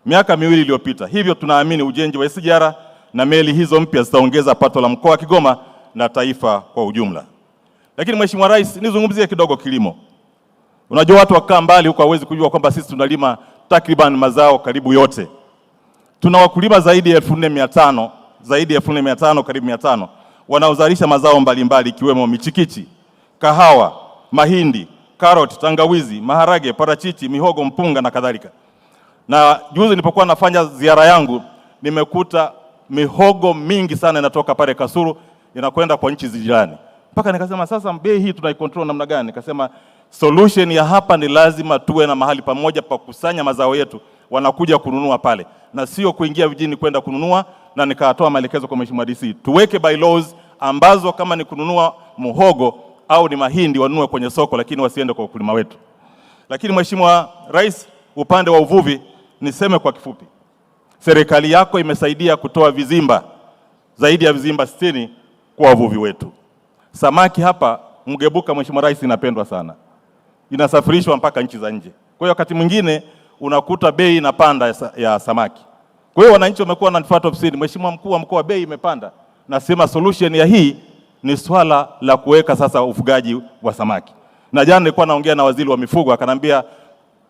miaka miwili iliyopita. Hivyo tunaamini ujenzi wa SGR na meli hizo mpya zitaongeza pato la mkoa wa Kigoma na taifa kwa ujumla. Lakini Mheshimiwa Rais, nizungumzie kidogo kilimo. Unajua watu wakaa mbali huko hawezi kujua kwamba sisi tunalima takriban mazao karibu yote. Tuna wakulima zaidi ya 1400 karibu 500 wanaozalisha mazao mbalimbali ikiwemo michikichi, kahawa, mahindi, karoti, tangawizi, maharage, parachichi, mihogo, mpunga na kadhalika. Na juzi nilipokuwa nafanya ziara yangu nimekuta mihogo mingi sana inatoka pale Kasulu inakwenda kwa nchi jirani. Mpaka nikasema sasa bei hii tunaikontrol namna gani? Nikasema solution ya hapa ni lazima tuwe na mahali pamoja pa kusanya mazao yetu, wanakuja kununua pale na sio kuingia vijijini kwenda kununua. Na nikatoa maelekezo kwa Mheshimiwa DC tuweke bylaws ambazo kama ni kununua muhogo au ni mahindi wanunue kwenye soko, lakini wasiende kwa wakulima wetu. Lakini Mheshimiwa Rais, upande wa uvuvi niseme kwa kifupi, serikali yako imesaidia kutoa vizimba zaidi ya vizimba 60 kwa wavuvi wetu. Samaki hapa Mgebuka, Mheshimiwa Rais, inapendwa sana, inasafirishwa mpaka nchi za nje. Kwa hiyo wakati mwingine unakuta bei inapanda ya samaki. Kwa hiyo wananchi wamekuwa wananifuata ofisini, Mheshimiwa Mkuu wa Mkoa, bei imepanda. Nasema solution ya hii ni swala la kuweka sasa ufugaji wa samaki. Na jana nilikuwa naongea na waziri wa mifugo akanambia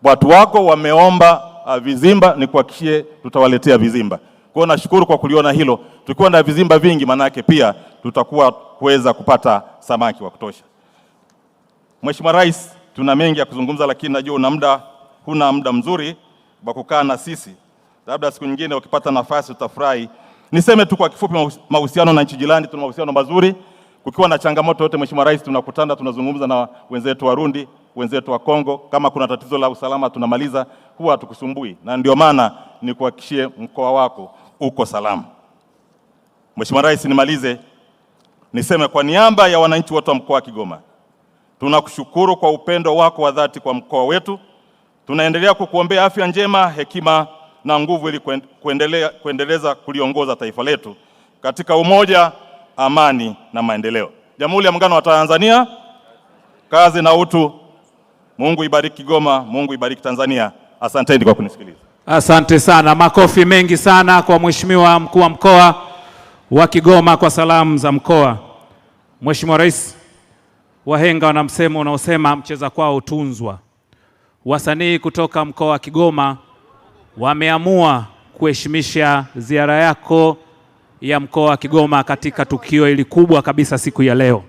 watu wako wameomba vizimba, ni kuhakikishie tutawaletea vizimba. Kwa hiyo nashukuru kwa kuliona hilo. Tukiwa na vizimba vingi manake pia tutakuwa kuweza kupata samaki wa kutosha. Mheshimiwa Rais, tuna mengi ya kuzungumza, lakini najua huna muda mzuri wa kukaa na sisi. Labda siku nyingine ukipata nafasi utafurahi. Niseme tu kwa kifupi, mahusiano na nchi jirani tuna mahusiano mazuri. Kukiwa na changamoto yote Mheshimiwa Rais, tunakutana tunazungumza na wenzetu wa Burundi, wenzetu wa Kongo. Kama kuna tatizo la usalama tunamaliza, huwa hatukusumbui. Na ndio maana nikuhakikishie mkoa wako uko salama. Mheshimiwa Rais, nimalize niseme kwa niaba ya wananchi wote wa mkoa wa Kigoma, tunakushukuru kwa upendo wako wa dhati kwa mkoa wetu. Tunaendelea kukuombea afya njema, hekima na nguvu ili kuendeleza kuliongoza taifa letu katika umoja, amani na maendeleo. Jamhuri ya Muungano wa Tanzania, kazi na utu. Mungu ibariki Kigoma, Mungu ibariki Tanzania. Asanteni kwa kunisikiliza. Asante sana. Makofi mengi sana kwa Mheshimiwa Mkuu wa Mkoa wa Kigoma kwa salamu za mkoa. Mheshimiwa Rais, wahenga wana msemo unaosema mcheza kwao utunzwa. Wasanii kutoka mkoa wa Kigoma wameamua kuheshimisha ziara yako ya mkoa wa Kigoma katika tukio hili kubwa kabisa siku ya leo.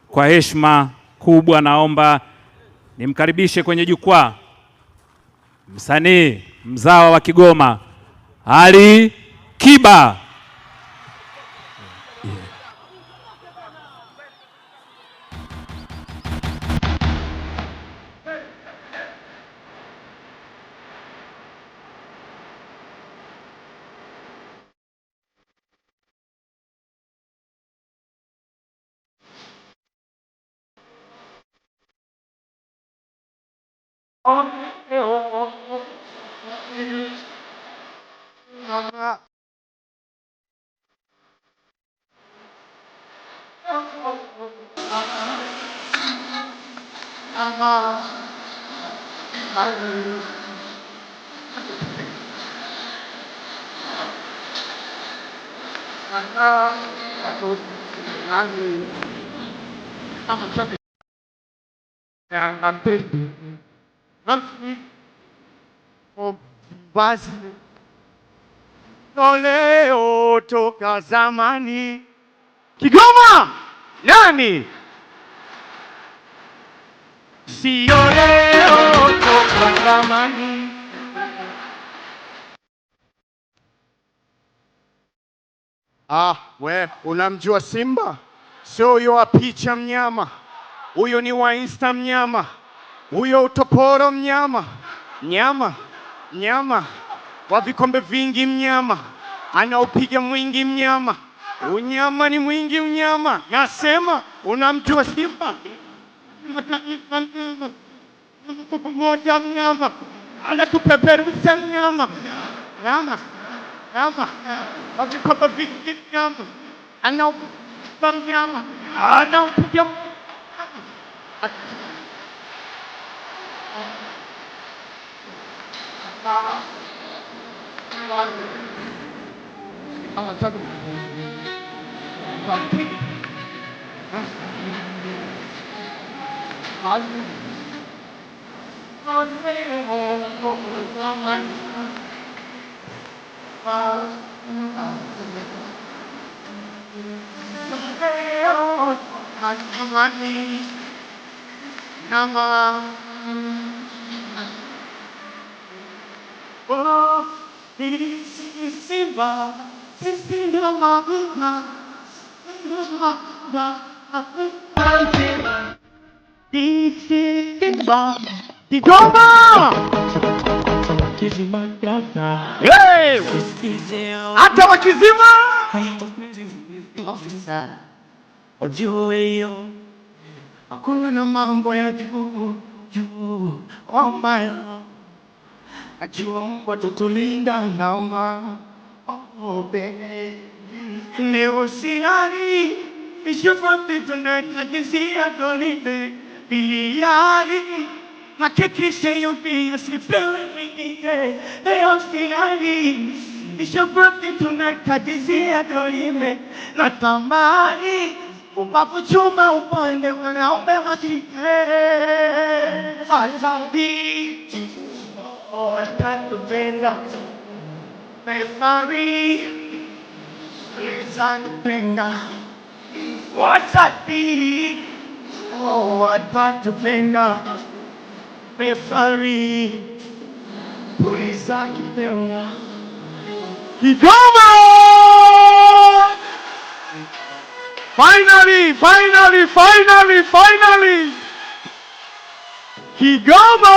Kwa heshima kubwa naomba nimkaribishe kwenye jukwaa msanii mzawa wa Kigoma, Ali Kiba. basi toleo toka zamani. Kigoma nani? Sio leo toka zamani. We unamjua Simba? Sio huyo wa picha mnyama, huyo ni wa Insta mnyama, huyo utoporo mnyama, nyama wa vikombe vingi mnyama, anaupiga mwingi mnyama, unyama ni mwingi mnyama. Nasema unamjua Simba? Moja mnyama, anatupeperusha mnyama, wa vikombe vingi mnyama, anaupiga mnyama, anaupiga Simba, Kigoma! Hey! Hata wakizima hakuna na mambo ya juu ambayo ajua Mungu atatulinda naomba. Leo siari ishufati tunakisia dolinde biliari hakikishe yupi sipewe mwingine. Leo siari ishufati tunakisia dolinde natamani ubavu chuma upande wanaume wakike Alzabi atatupenda Mefari Zanipenda Wasabi atatupenda Mefari Zanipenda Kigoma! Finally! Kigoma!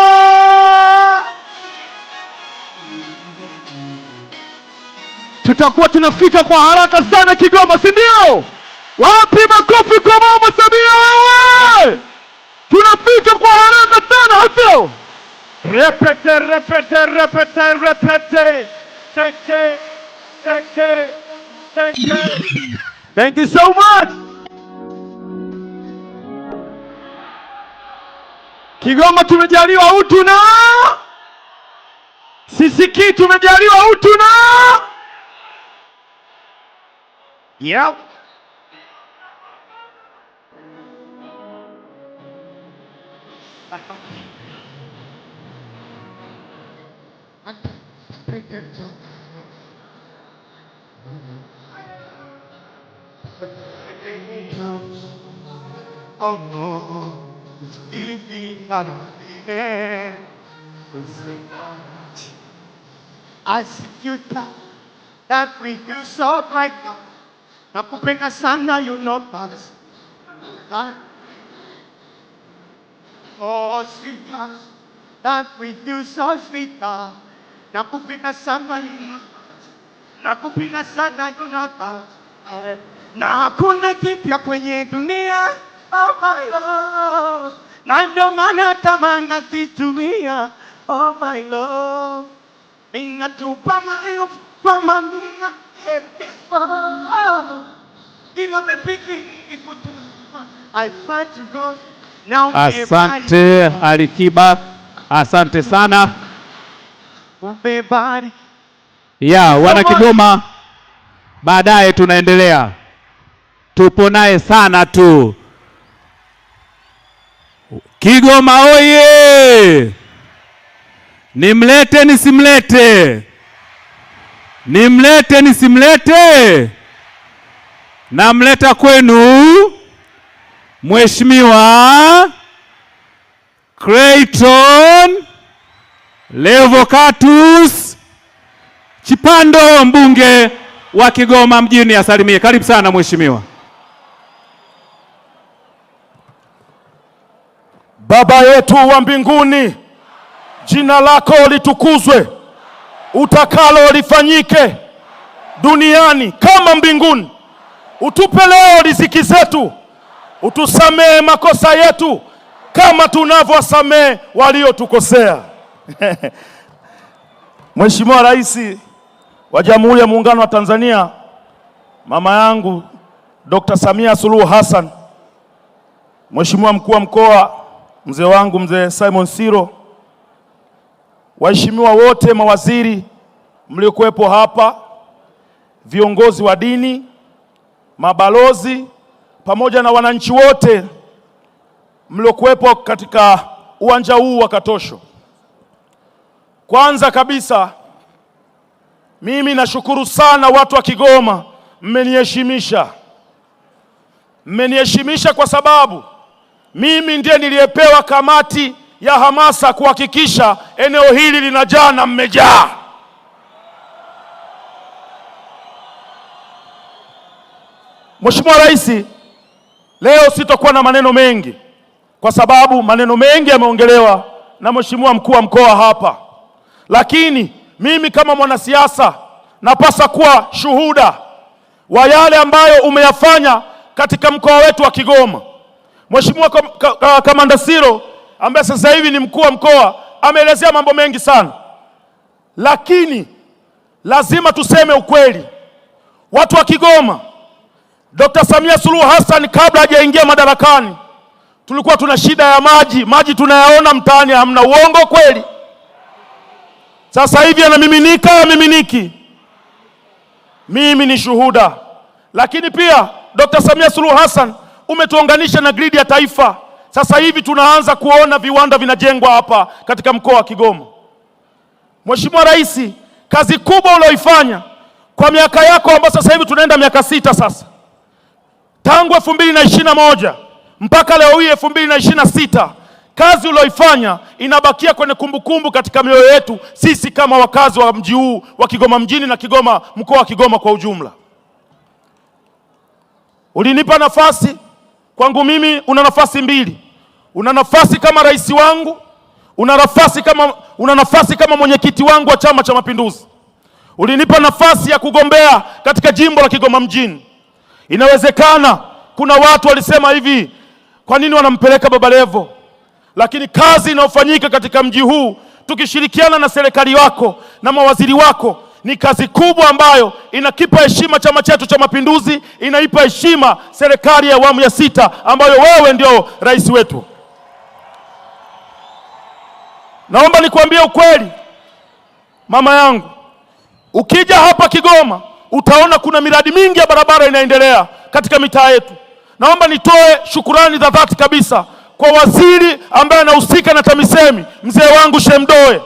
Tutakuwa tunafika kwa haraka sana Kigoma, si ndio? Wapi makofi kwa Mama Samia wewe? Tunafika kwa haraka sana hapo. Repete. Thank you so much. Kigoma tumejaliwa utu na Sisiki tumejaliwa utu na yep. Oh no, I see you that we do so right now. Nakupenda sana, you know that. Oh, sweetheart, that we do so sweetheart. Nakupenda sana, you know that. Nakupenda sana, you know that. Na hakuna kipya kwenye dunia, oh my love. Na ndo maana tamana situia, oh my love. Minga tupa mayo, pa mamia, I fight to go. Now asante Alikiba, asante sana. Ya wana Kigoma, baadaye tunaendelea, tupo naye sana tu. Kigoma oye! Nimlete nisimlete? Nimlete nisimlete? Namleta kwenu Mheshimiwa Clayton Levocatus Chipando, mbunge wa Kigoma mjini, asalimie. Karibu sana mheshimiwa. Baba yetu wa mbinguni, jina lako litukuzwe, utakalo lifanyike duniani kama mbinguni. Utupe leo riziki zetu, utusamehe makosa yetu kama tunavyowasamehe waliotukosea. Mheshimiwa Rais wa Jamhuri ya Muungano wa Tanzania, mama yangu Dr. Samia Suluhu Hassan, Mheshimiwa mkuu wa mkoa, mzee wangu mzee Simon Siro, waheshimiwa wote, mawaziri mliokuwepo hapa, viongozi wa dini, mabalozi, pamoja na wananchi wote mliokuwepo katika uwanja huu wa Katosho. Kwanza kabisa mimi nashukuru sana watu wa Kigoma, mmeniheshimisha. Mmeniheshimisha kwa sababu mimi ndiye niliyepewa kamati ya hamasa kuhakikisha eneo hili linajaa na mmejaa. Mheshimiwa Rais, leo sitakuwa na maneno mengi kwa sababu maneno mengi yameongelewa na Mheshimiwa mkuu wa mkoa hapa. Lakini mimi kama mwanasiasa napasa kuwa shuhuda wa yale ambayo umeyafanya katika mkoa wetu wa Kigoma. Mheshimiwa Kamanda Siro ambaye sasa hivi ni mkuu wa mkoa ameelezea mambo mengi sana. Lakini lazima tuseme ukweli. Watu wa Kigoma, Dr. Samia Suluhu Hassan kabla hajaingia madarakani, tulikuwa tuna shida ya maji. Maji tunayaona mtaani, hamna. Uongo kweli? Sasa hivi yanamiminika, yamiminiki. Mimi ni shuhuda. Lakini pia Dr. Samia Suluhu Hassan umetuunganisha na gridi ya taifa. Sasa hivi tunaanza kuona viwanda vinajengwa hapa katika mkoa wa Kigoma. Mheshimiwa Rais, kazi kubwa ulioifanya kwa miaka yako ambayo sasa hivi tunaenda miaka 6 sasa, tangu 2021 mpaka leo hii 2026, kazi ulioifanya inabakia kwenye kumbukumbu katika mioyo yetu sisi kama wakazi wa mji huu wa Kigoma mjini na Kigoma, mkoa wa Kigoma kwa ujumla. Ulinipa nafasi, kwangu mimi una nafasi mbili. Una nafasi kama rais wangu, una nafasi kama mwenyekiti wangu wa Chama cha Mapinduzi. Ulinipa nafasi ya kugombea katika jimbo la Kigoma mjini. Inawezekana kuna watu walisema hivi, kwa nini wanampeleka Baba Levo? Lakini kazi inayofanyika katika mji huu tukishirikiana na serikali wako na mawaziri wako ni kazi kubwa ambayo inakipa heshima chama chetu cha Mapinduzi, inaipa heshima serikali ya awamu ya 6 ambayo wewe ndio rais wetu. Naomba nikwambie ukweli, mama yangu, ukija hapa Kigoma utaona kuna miradi mingi ya barabara inaendelea katika mitaa yetu. Naomba nitoe shukurani za dhati kabisa kwa waziri ambaye anahusika na TAMISEMI, mzee wangu Shemdoe.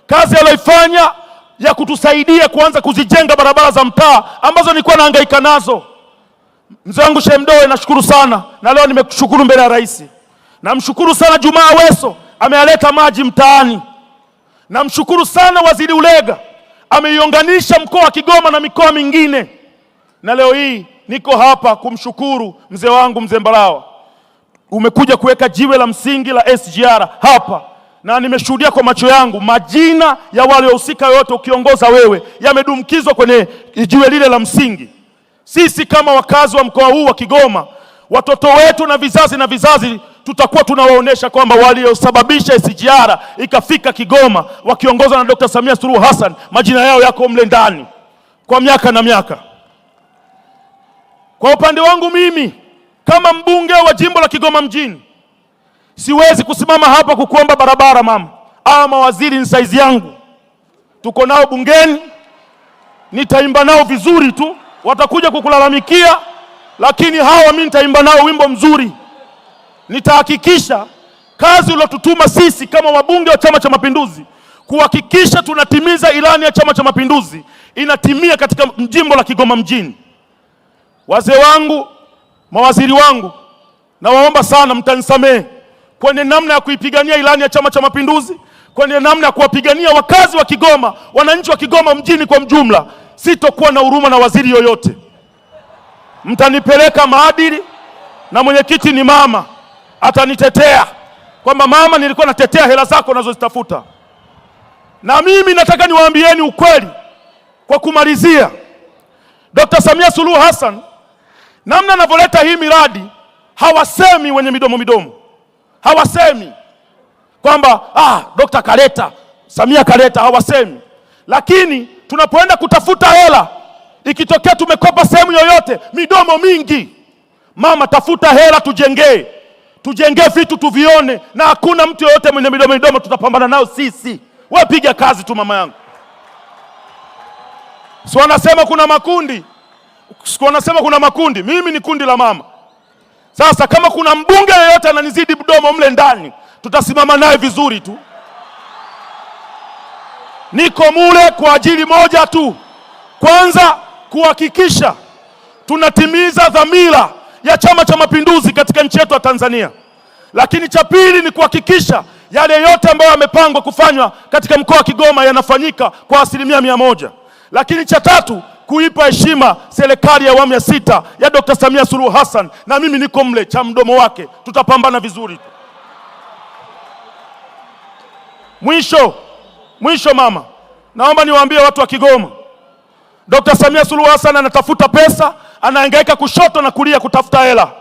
Kazi aliyoifanya ya kutusaidia kuanza kuzijenga barabara za mtaa ambazo nilikuwa nahangaika nazo. Mzee wangu Shemdoe, nashukuru sana, na leo nimekushukuru mbele ya rais. Namshukuru sana Jumaa Weso, amealeta maji mtaani. Namshukuru sana Waziri Ulega, ameiunganisha mkoa wa Kigoma na mikoa mingine. Na leo hii niko hapa kumshukuru mzee wangu mzee Mbarawa. Umekuja kuweka jiwe la msingi la SGR hapa, na nimeshuhudia kwa macho yangu majina ya wale wahusika wote ukiongoza wewe yamedumkizwa kwenye jiwe lile la msingi. Sisi kama wakazi wa mkoa huu wa Kigoma, watoto wetu na vizazi tutakuwa tunawaonesha kwamba waliosababisha SGR ikafika Kigoma wakiongozwa na Dr. Samia Suluhu Hassan majina yao yako mle ndani kwa miaka na miaka. Kwa upande wangu mimi kama mbunge wa jimbo la Kigoma mjini, siwezi kusimama hapa kukuomba barabara mama. Mawaziri ni saizi yangu, tuko nao bungeni, nitaimba nao vizuri tu, watakuja kukulalamikia, lakini hawa mimi nitaimba nao wimbo mzuri. Nitahakikisha kazi uliotutuma sisi kama wabunge wa Chama cha Mapinduzi kuhakikisha tunatimiza ilani ya Chama cha Mapinduzi inatimia katika jimbo la Kigoma mjini. Wazee wangu, mawaziri wangu, nawaomba sana mtanisamehe kwenye namna ya kuipigania ilani ya Chama cha Mapinduzi, kwenye namna ya kuwapigania wakazi wa Kigoma, wananchi wa Kigoma mjini kwa mjumla. Sitokuwa na huruma na waziri yoyote. Mtanipeleka maadili, na mwenyekiti ni mama, atanitetea kwamba mama, nilikuwa natetea hela zako unazozitafuta. Na mimi nataka niwaambieni ukweli kwa kumalizia. Dr. Samia Suluhu Hassan, namna anavyoleta hii miradi, hawasemi wenye midomo midomo. Hawasemi kwamba Dr. kaleta, Samia kaleta, hawasemi. Lakini tunapoenda kutafuta hela, ikitokea tumekopa sehemu yoyote, midomo mingi. Mama, tafuta hela tujengee vitu tuvione, na hakuna mtu yoyote mwenye midomo midomo, tutapambana nao sisi. Wewe piga kazi tu mama yangu. Si wanasema kuna makundi, mimi ni kundi la mama. Sasa kama kuna mbunge yeyote ananizidi mdomo mle ndani, tutasimama naye vizuri tu. Niko mule kwa ajili moja tu. Kwanza, kuhakikisha tunatimiza dhamira ya Chama cha Mapinduzi katika nchi yetu ya Tanzania. Lakini cha pili ni kuhakikisha yale yote ambayo yamepangwa kufanywa katika mkoa wa Kigoma yanafanyika kwa 100%. Lakini cha tatu, kuipa heshima serikali ya awamu ya 6 ya Dr. Samia Suluhu Hassan, na mimi niko mle cha mdomo wake, tutapambana vizuri. Mwisho mama, naomba niwaambie watu wa Kigoma, Dr. Samia Suluhu Hassan anatafuta pesa, anahangaika kushoto na kulia kutafuta hela.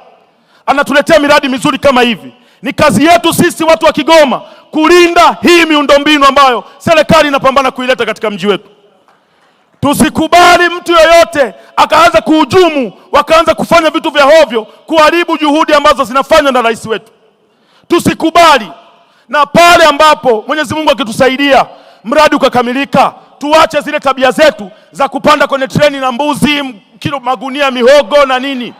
Anatuletea miradi mizuri kama hivi. Ni kazi yetu sisi watu wa Kigoma kulinda hii miundombinu ambayo serikali inapambana kuileta katika mji wetu. Tusikubali mtu yoyote akaanza kuhujumu, wakaanza kufanya vitu vya hovyo, kuharibu juhudi ambazo zinafanywa na rais wetu. Tusikubali. Na pale ambapo Mwenyezi Mungu akitusaidia mradi ukakamilika, tuache zile tabia zetu za kupanda kwenye treni na mbuzi, kilo magunia mihogo na nini.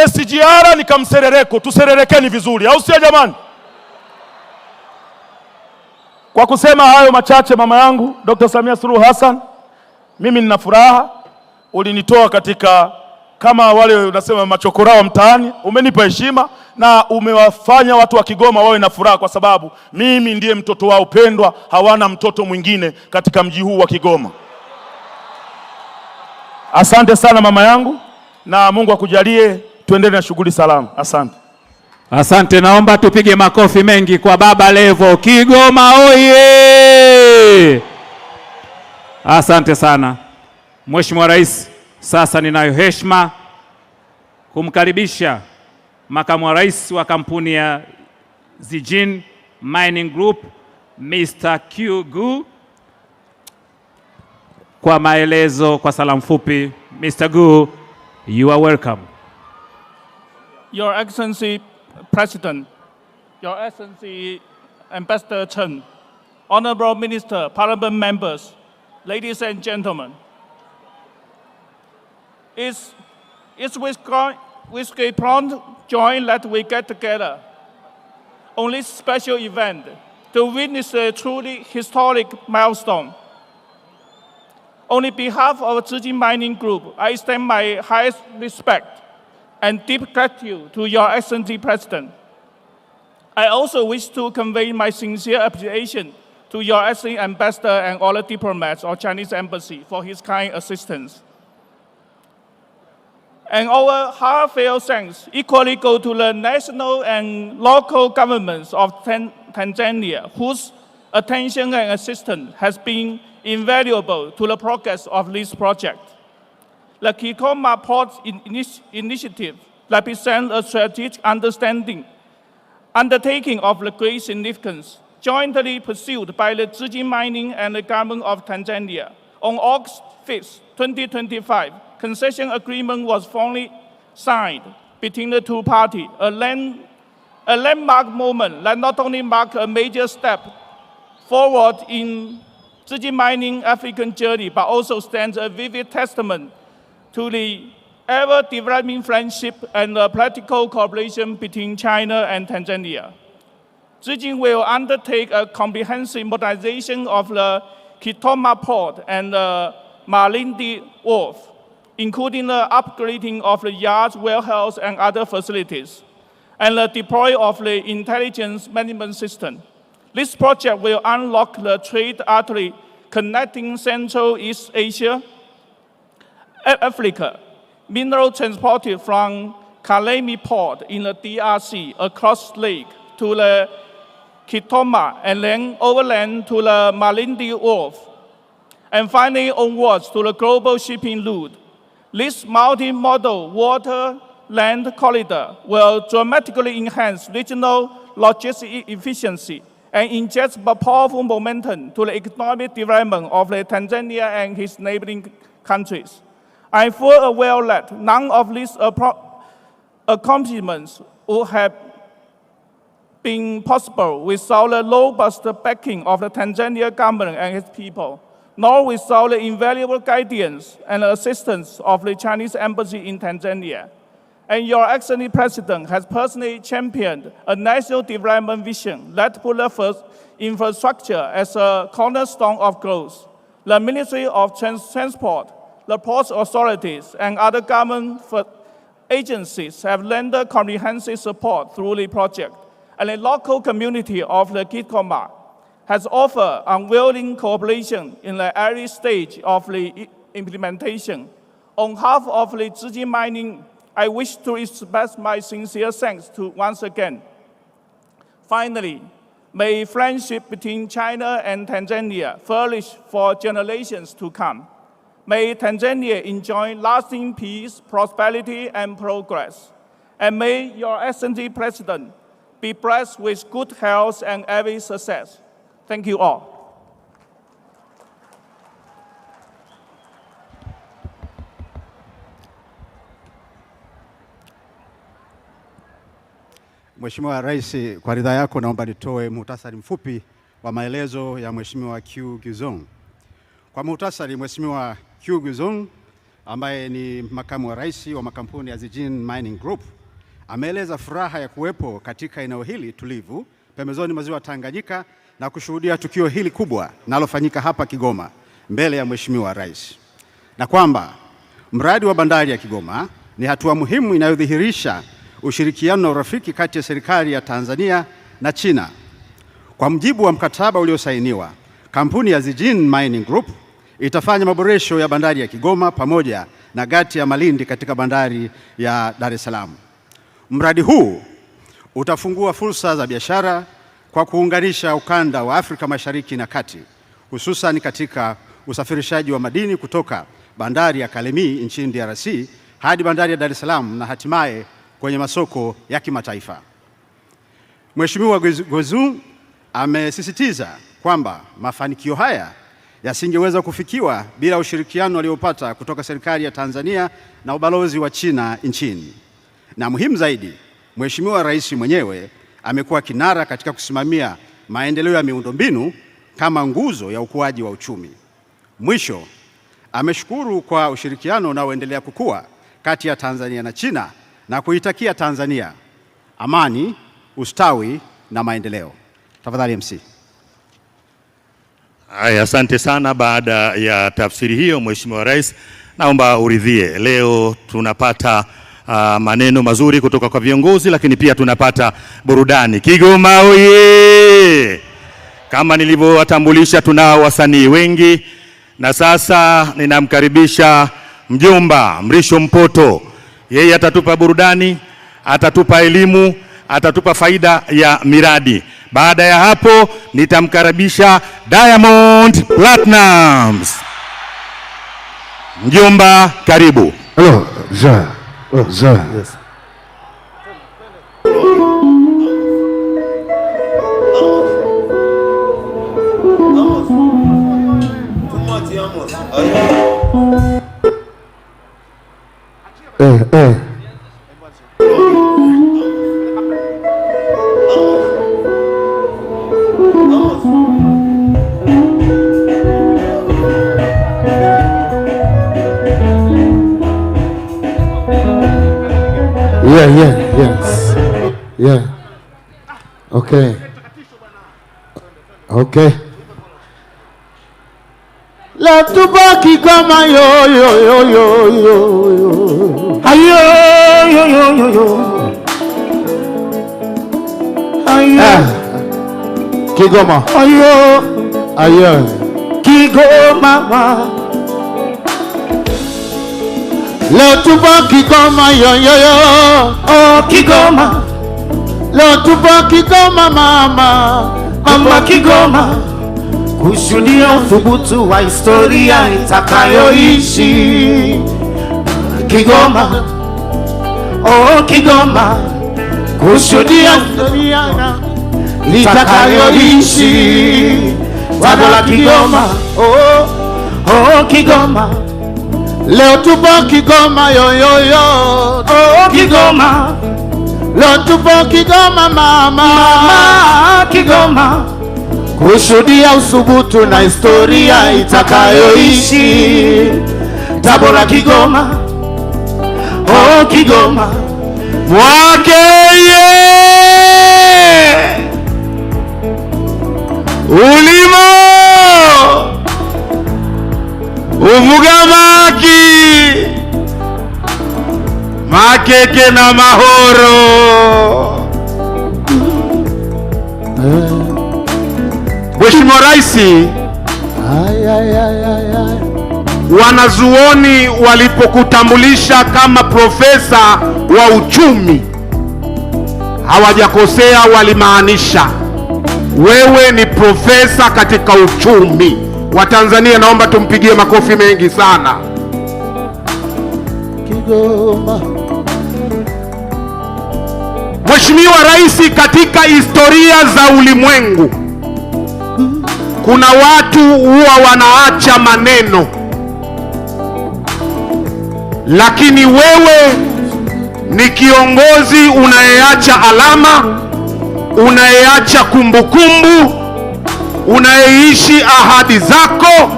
SGR ni kamserereko, tusererekeni vizuri, au sio jamani? Kwa kusema hayo machache, mama yangu Dr. Samia Suluhu Hassan, mimi nina furaha. Ulinitoa katika kama wale unasema machokorao mtaani, umenipa heshima na umewafanya watu wa Kigoma wawe na furaha, kwa sababu mimi ndiye mtoto wao pendwa, hawana mtoto mwingine katika mji huu wa Kigoma. Asante sana mama yangu, na Mungu akujalie tuendelee na shughuli salama. Asante. Asante, naomba tupige makofi mengi kwa Baba Levo. Kigoma oye! Asante sana Mheshimiwa Rais. Sasa ninayo heshima kumkaribisha Makamu wa Rais wa kampuni ya Zijin Mining Group, Mr. Q Gu, kwa maelezo, kwa salamu fupi. Mr. Gu, you are welcome. Your Excellency President, Your Excellency Ambassador Chen, Honorable Minister, Parliament members, ladies and gentlemen, it's with great joy that we get together on this special event to witness a truly historic milestone. On behalf of Zijin Mining Group, I extend my highest respect and deep gratitude to Your Excellency President. I also wish to convey my sincere appreciation to Your Excellency Ambassador and all the diplomats of Chinese Embassy for his kind assistance. And our heartfelt thanks equally go to the national and local governments of Tanzania, whose attention and assistance has been invaluable to the progress of this project. The Kigoma Port Initiative represents a strategic undertaking of the great significance, jointly pursued by the Zijin Mining and the government of Tanzania. On August 5, 2025, concession agreement was formally signed between the two parties, a landmark moment that not only marked a major step forward in Zijin Mining African journey, but also stands a vivid testament to the ever-developing friendship and practical cooperation between China and Tanzania. Zijin will undertake a comprehensive modernization of the Kigoma Port and the Malindi Wharf, including the upgrading of the yards, warehouse, and other facilities, and the deploy of the intelligence management system. This project will unlock the trade artery connecting Central East Asia, Africa, mineral transported from Kalemi Port in the DRC across lake to the Kigoma and then overland to the Malindi Wharf, and finally onwards to the global shipping route. This multi-modal water-land corridor will dramatically enhance regional logistic efficiency and inject powerful momentum to the economic development of Tanzania and its neighboring countries. I am fully aware that none of these accomplishments would have been possible without the robust backing of the Tanzania government and its people, nor without the invaluable guidance and assistance of the Chinese embassy in Tanzania. And your excellent President has personally championed a national development vision that put the first infrastructure as a cornerstone of growth. The Ministry of Transport, the Port Authorities, and other government agencies have rendered comprehensive support through the project, and the local community of the Kigoma has offered unwavering cooperation in the early stage of the implementation. On behalf of the Zijin Mining, I wish to express my sincere thanks to once again. Finally, may friendship between China and Tanzania flourish for generations to come. May Tanzania enjoy lasting peace, prosperity, and progress. And may your Excellency President be blessed with good health and every success. Thank you all. Mheshimiwa Rais, kwa ridhaa yako naomba nitoe muhtasari mfupi wa maelezo ya Mheshimiwa Q Gyuzong. Kwa muhtasari, Mheshimiwa Q Gyuzong ambaye ni makamu wa rais wa makampuni ya Zijin Mining Group ameeleza furaha ya kuwepo katika eneo hili tulivu pembezoni mwa ziwa Tanganyika na kushuhudia tukio hili kubwa linalofanyika hapa Kigoma mbele ya Mheshimiwa Rais, na kwamba mradi wa bandari ya Kigoma ni hatua muhimu inayodhihirisha ushirikiano na urafiki kati ya serikali ya Tanzania na China. Kwa mujibu wa mkataba uliosainiwa, kampuni ya Zijin Mining Group itafanya maboresho ya bandari ya Kigoma pamoja na gati ya Malindi katika bandari ya Dar es Salaam. Mradi huu utafungua fursa za biashara kwa kuunganisha ukanda wa Afrika Mashariki na Kati, hususan katika usafirishaji wa madini kutoka bandari ya Kalemi nchini DRC hadi bandari ya Dar es Salaam na hatimaye kwenye masoko ya kimataifa. Mheshimiwa Gyuzong amesisitiza kwamba mafanikio haya yasingeweza kufikiwa bila ushirikiano aliopata kutoka serikali ya Tanzania na ubalozi wa China nchini. Na muhimu zaidi, Mheshimiwa Rais mwenyewe amekuwa kinara katika kusimamia maendeleo ya miundombinu kama nguzo ya ukuaji wa uchumi. Mwisho, ameshukuru kwa ushirikiano unaoendelea kukua kati ya Tanzania na China na kuitakia Tanzania amani, ustawi na maendeleo. Tafadhali MC. Haya, asante sana. Baada ya tafsiri hiyo, Mheshimiwa Rais, naomba uridhie, leo tunapata maneno mazuri kutoka kwa viongozi, lakini pia tunapata burudani. Kigoma oye! Kama nilivyowatambulisha, tunao wasanii wengi, na sasa ninamkaribisha mjomba Mrisho Mpoto. Yeye atatupa burudani, atatupa elimu, atatupa faida ya miradi. Baada ya hapo nitamkaribisha Diamond Platnumz. Mjomba, karibu. Hello, yes. Yeah. Okay. Leo tubaki kama yo. Ayo. Kigoma. Ayo. Kigoma. Leo tubaki kama yo. Oh, Kigoma. Leo tubaki kama mama Kigoma, kushuhudia uthubutu wa historia itakayoishi Kigoma. Oh, Kigoma, kushuhudia historia itakayoishi Tabora Kigoma. Oh, Kigoma. Leo tupo Kigoma yo. Oh, Kigoma. Leo tupo Kigoma mama Kigoma, kushuhudia uthubutu na historia itakayoishi Tabora Kigoma. Oh, Kigoma. Mwakeye ulimo uvugamaki makeke na mahoro. Mheshimiwa Rais, wanazuoni walipokutambulisha kama profesa wa uchumi hawajakosea, walimaanisha wewe ni profesa katika uchumi. Watanzania, naomba tumpigie makofi mengi sana. Kigoma. Mheshimiwa Rais, katika historia za ulimwengu kuna watu huwa wanaacha maneno, lakini wewe ni kiongozi unayeacha alama, unayeacha kumbukumbu, unayeishi ahadi zako,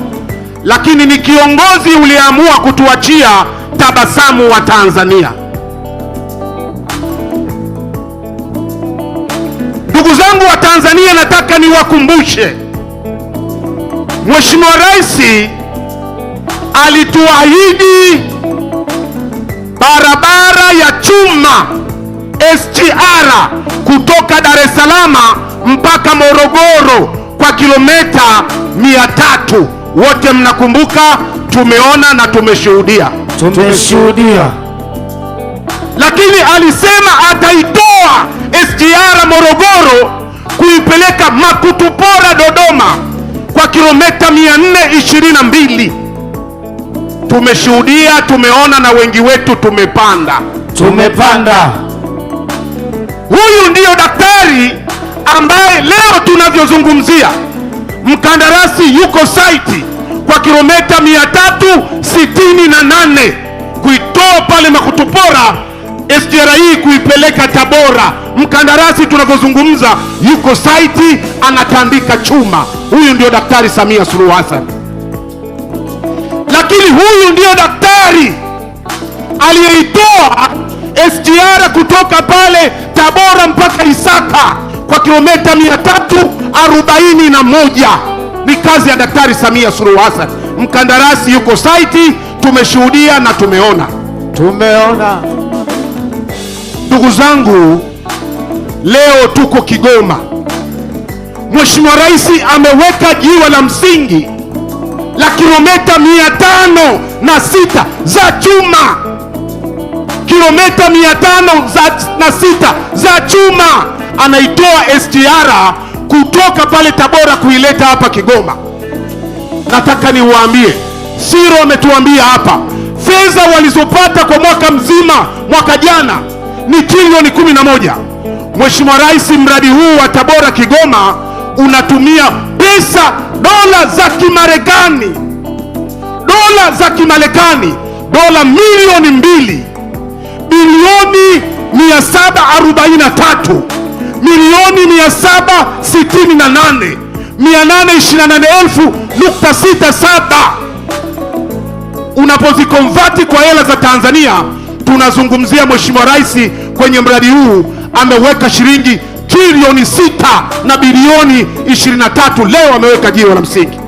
lakini ni kiongozi uliamua kutuachia tabasamu wa Tanzania. Ndugu zangu wa Tanzania, nataka niwakumbushe, Mheshimiwa Rais alituahidi barabara ya chuma SGR kutoka Dar es Salaam mpaka Morogoro kwa kilomita 300. Wote mnakumbuka, tumeona na tumeshuhudia. Lakini alisema ataitoa SGR Morogoro kuipeleka Makutupora Dodoma kwa kilomita 422. Tumeshuhudia, tumeona na wengi wetu tumepanda. Huyu ndiyo daktari ambaye leo tunavyozungumzia mkandarasi yuko site kwa kilomita 368 kuitoa pale Makutupora SGR hii kuipeleka Tabora. Mkandarasi tunavyozungumza yuko site anatandika chuma. Huyu ndio Daktari Samia Suluhu Hassan. Lakini huyu ndio daktari aliyeitoa SGR kutoka pale Tabora mpaka Isaka kwa kilomita 341. Ni kazi ya Daktari Samia Suluhu Hassan. Mkandarasi yuko site, tumeshuhudia na tumeona. Ndugu zangu, leo tuko Kigoma. Mheshimiwa Rais ameweka jiwe la msingi la kilomita 506 za chuma. Kilomita 506 za chuma anaitoa SGR kutoka pale Tabora kuileta hapa Kigoma. Nataka niwaambie, Siro ametuambia hapa, fedha walizopata kwa mwaka mzima mwaka jana ni trilioni 11. Mheshimiwa Rais, mradi huu wa Tabora Kigoma unatumia pesa dola za Kimarekani, dola milioni 2 bilioni 743 milioni 768 828,000.67. Unapozikonvati kwa hela za Tanzania tunazungumzia Mheshimiwa Rais kwenye mradi huu ameweka shilingi trilioni 6 na bilioni 23. Leo ameweka jiwe la msingi.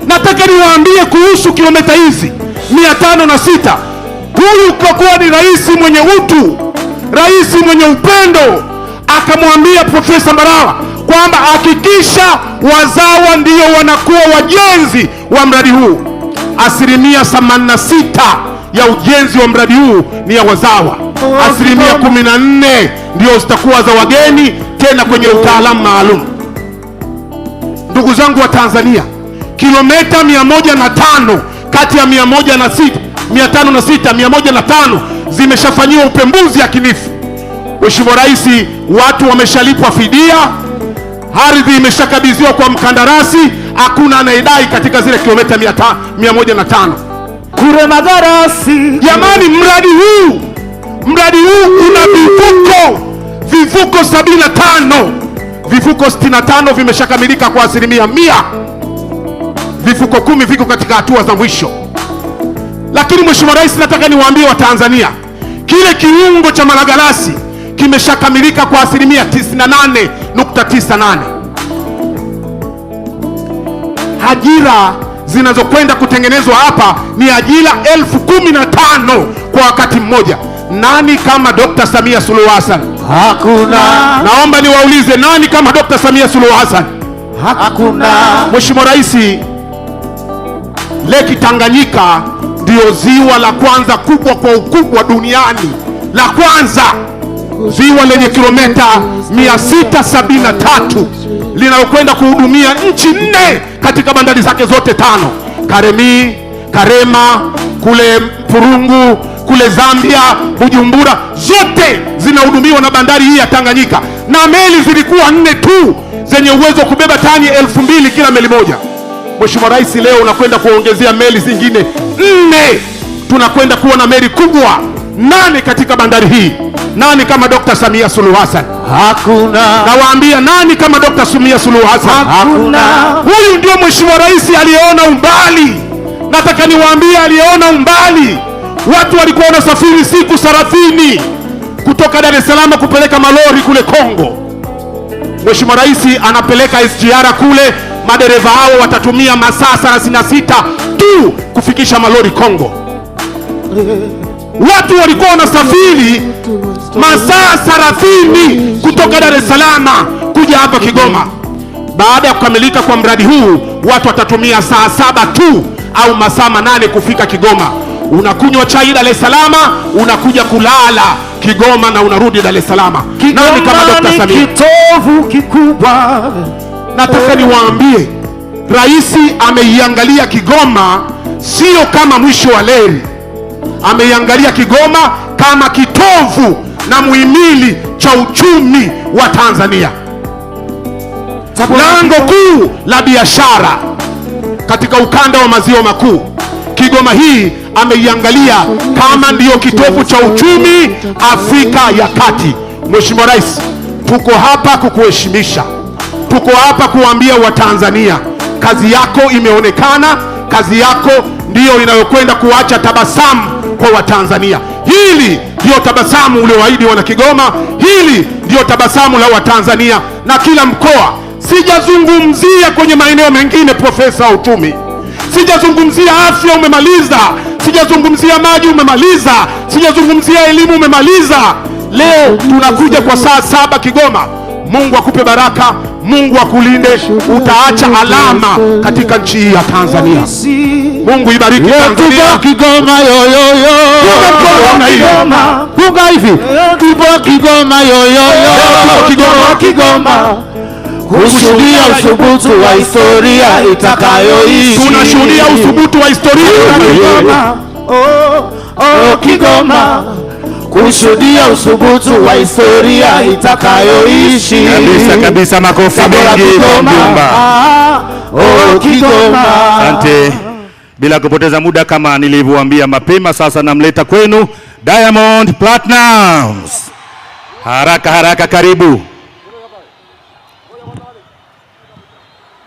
Nataka niwaambie kuhusu kilomita hizi 506. Huyu kwa kuwa ni rais mwenye utu, rais mwenye upendo, akamwambia Profesa Mbarawa kwamba hakikisha wazawa ndio wanakuwa wajenzi wa mradi huu. 86% ya ujenzi wa mradi huu ni ya wazawa, 14% ndio zitakuwa za wageni, tena kwenye utaalamu maalum. Ndugu zangu wa Tanzania, kilomita 105 kati ya 105 zimeshafanyiwa upembuzi yakinifu. Mheshimiwa Rais, watu wameshalipwa fidia, ardhi imeshakabidhiwa kwa mkandarasi, hakuna anayedai katika zile kilomita 105. Kure madarasi. Jamani, mradi huu una vivuko 75. Vivuko 65 vimeshakamilika kwa 100%. Vivuko 10 viko katika hatua za mwisho. Lakini Mheshimiwa Rais, nataka niwaambie Watanzania, kile kiungo cha Malagarasi kimeshakamilika kwa 98.98%. Ajira zinazokwenda kutengenezwa hapa ni ajira 15,000 kwa wakati mmoja. Nani kama Dr. Samia Suluhu Hassan? Hakuna. Naomba niwaulize, nani kama Dr. Samia Suluhu Hassan? Hakuna. Mheshimiwa Rais, Lake Tanganyika ndio ziwa la kwanza kubwa kwa ukubwa duniani, la kwanza, ziwa lenye kilomita 673 linalokwenda kuhudumia nchi 4 katika bandari zake zote 5: Karemi, Karema, kule Purungu, kule Zambia, Bujumbura, zote zinahudumiwa na bandari hii ya Tanganyika, na meli zilikuwa 4 tu zenye uwezo wa kubeba tani 2,000 kila meli moja. Mheshimiwa Rais, leo unakwenda kuongezea meli zingine 4. Tunakwenda kuwa na meli kubwa 8 katika bandari hii. Nani kama Dr. Samia Suluhu Hassan? Hakuna. Nawaambia, nani kama Dr. Samia Suluhu Hassan? Hakuna. Huyu ndio Mheshimiwa Rais aliyeona umbali. Nataka niwaambie, aliyeona umbali. Watu walikuwa wanasafiri siku 30 kutoka Dar es Salaam kupeleka malori kule Kongo. Mheshimiwa Rais anapeleka SGR kule, madereva hao watatumia masaa 36 tu kufikisha malori Kongo. Watu walikuwa wanasafiri masaa 30 kutoka Dar es Salaam kuja hapa Kigoma. Baada ya kukamilika kwa mradi huu, watu watatumia saa 7 tu au masaa 8 kufika Kigoma. Unakunywa chai Dar es Salaam, unakuja kulala Kigoma na unarudi Dar es Salaam. Nani kama Dr. Samia? Kitovu kikubwa. Nataka niwaambie, Rais ameiangalia Kigoma sio kama mwisho wa leri. Ameiangalia Kigoma kama kitovu na muhimili cha uchumi wa Tanzania, lango kuu la biashara katika ukanda wa maziwa makuu. Kigoma hii ameiangalia kama ndiyo kitovu cha uchumi Afrika ya Kati. Mheshimiwa Rais, tuko hapa kukuheshimisha, tuko hapa kuambia Watanzania, kazi yako imeonekana, kazi yako ndiyo inayokwenda kuacha tabasamu kwa Watanzania. Hili ndio tabasamu ulioahidi wana Kigoma, hili ndio tabasamu la Watanzania na kila mkoa. Sijazungumzia kwenye maeneo mengine, Profesa wa uchumi, sijazungumzia afya, umemaliza, sijazungumzia maji, umemaliza, sijazungumzia elimu, umemaliza. Leo tunakuja kwa saa 7 Kigoma. Mungu akupe baraka, Mungu akulinde, utaacha alama katika nchi hii ya Tanzania. Mungu ibariki Tanzania. Kigoma yoyoyo. Punga hivi. Tupo Kigoma yoyoyo. Kigoma. Kushuhudia uthubutu wa historia itakayoishi. Tunashuhudia uthubutu wa historia. Kigoma. Kushuhudia uthubutu wa historia itakayoishi. Kabisa kabisa, makofi mengi Mjomba. Kigoma. Asante. Bila kupoteza muda, kama nilivyowaambia mapema, sasa namleta kwenu Diamond Platnumz. Haraka haraka, karibu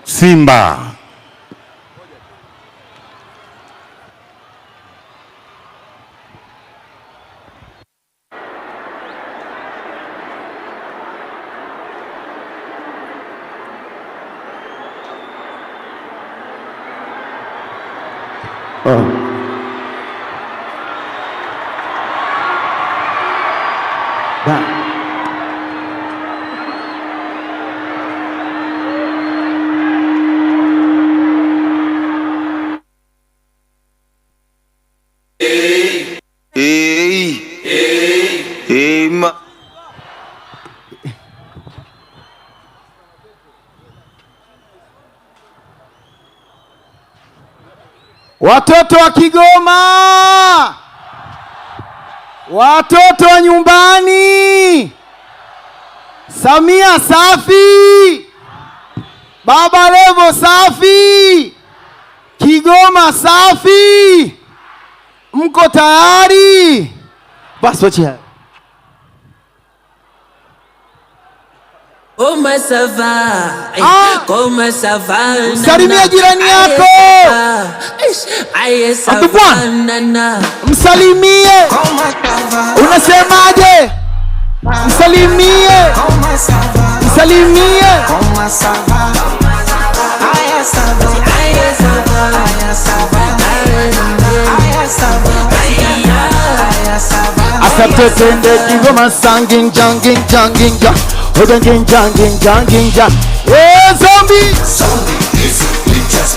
Simba. Watoto wa Kigoma, watoto wa nyumbani, Samia safi, Baba Levo safi, Kigoma safi. Mko tayari? Basi wacha. Comment ça va? Comment ça va? Msalimia jirani yako. Msalimie. Unasemaje? Msalimie. Msalimie. Asante tende Kigoma sangin jangin jangin ja. Jangin jangin jangin ja. Zombie. Zombie.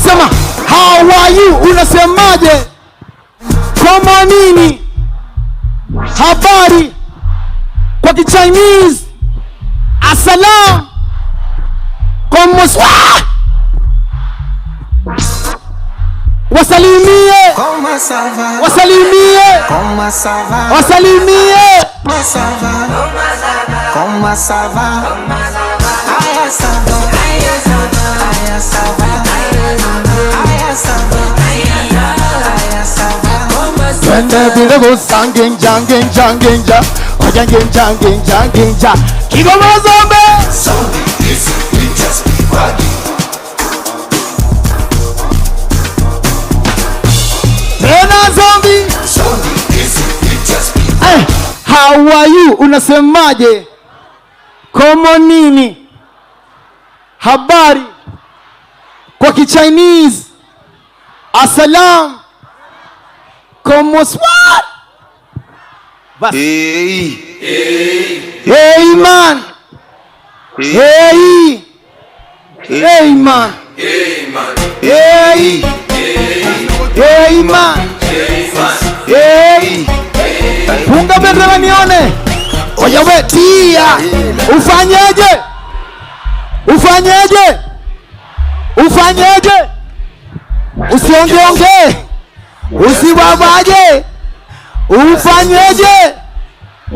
Sema, how are you? Unasemaje? Kama nini? Habari kwa Chinese. Assalam. Como wasalimie. Wasalimie. Wasalimie. Twende bila sangin jangin jangin ja. Jangin jangin jangin ja. Kigoma Zombie. Tena Zombie. How are you? Unasemaje? Komo nini? Habari kwa Chinese. Assalam. Como swat? Hey. Hey man. Hey. Hey man. Hey. Hey man. Hey. Punga bendera nione. Oya we tia. Ufanyeje? Ufanyeje? Ufanyeje? Usiongeonge. Usibabaje. Ufanyeje?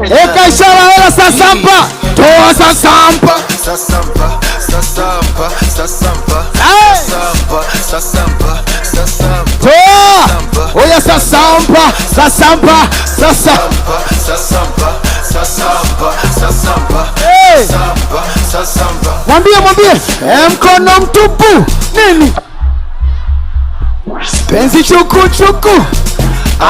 Eka ishara hela sasampa. Toa sasampa. Sasampa. Sasampa. Sasampa. Sasampa. Sasampa. Sasampa. Toa. Oya sasampa. Sasampa. Sasampa. Sasampa. Sasampa. Sasampa. Sasampa. Sasampa. Mwambie. Mkono mtupu. Nini? Penzi chuku.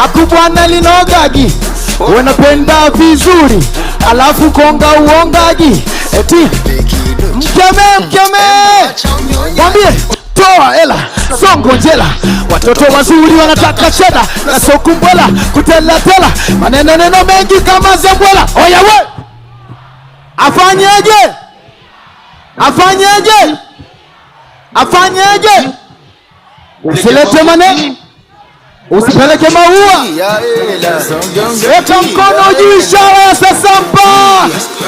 Akubwana linogagi. Unapenda vizuri. Alafu konga uongaji. Eti mkeme. Mwambie toa hela. Songo jela. Watoto wazuri wanataka cheda. Na sokumbwela kutela. Maneno mengi kama zembwela. Oya we. Afanyeje? Usilete maneno. Usipeleke maua. Weka mkono juu ishara ya sasampa.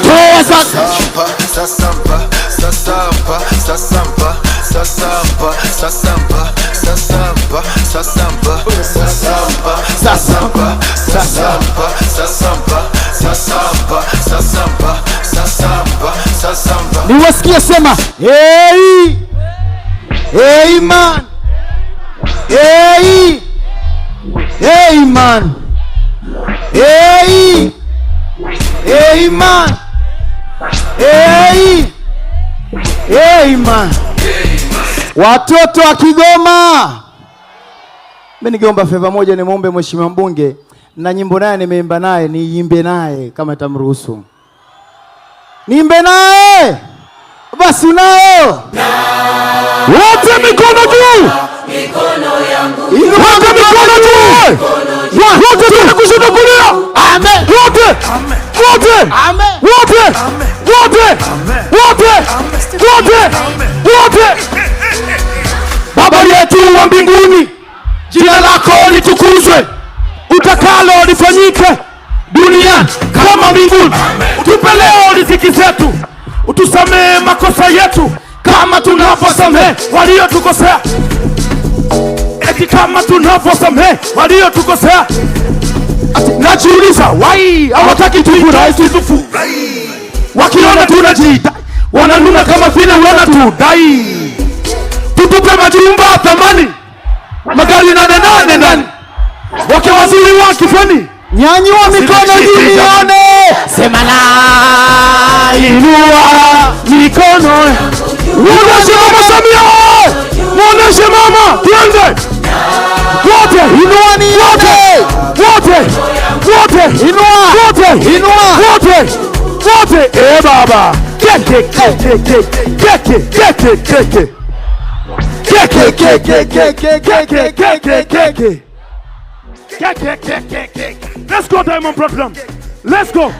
Toa sasampa. Sasampa. Sasampa. Sasampa. Sasampa. Sasampa. Sasampa. Sasampa. Sasampa. Sasampa. Sasampa. Sasampa. Sasampa. Sasampa. Sasampa. Sasampa. Niwasikie sema. Hey. Hey man. Hey. Hey man. Hey. Hey man. Hey. Hey man. Watoto wa Kigoma. Mimi ningeomba favor moja, nimuombe mheshimiwa mbunge na nyimbo naye nimeimba naye niimbe naye kama itamruhusu. Nimbe naye. Basi nao. Wote mikono juu. Mikono yangu. Wote mikono juu. Wote tunakushuhudia kulia. Amen. Wote. Wote. Amen. Wote. Wote. Wote. Wote. Wote. Baba yetu wa mbinguni, jina lako litukuzwe, utakalo lifanyike duniani kama mbinguni. Utupe leo riziki zetu, utusamehe makosa yetu kama tunavyosamehe waliotukosea, eti kama tunavyosamehe waliotukosea. Najiuliza, wai hawataki tufu, wakiona tunajiita wananuna kama vile wanatudai. Tutupe majumba thamani, magari nane ndani, wake wazuri wa kifani. Nyanyua mikono juu nione. Sema na inua mikono. Muoneshe Mama Samia, muoneshe mama, tuanze. Wote inua nione. Wote. Wote inua. Wote inua. Wote. Wote baba. Keke. Let's go, Diamond Platinum. Let's go.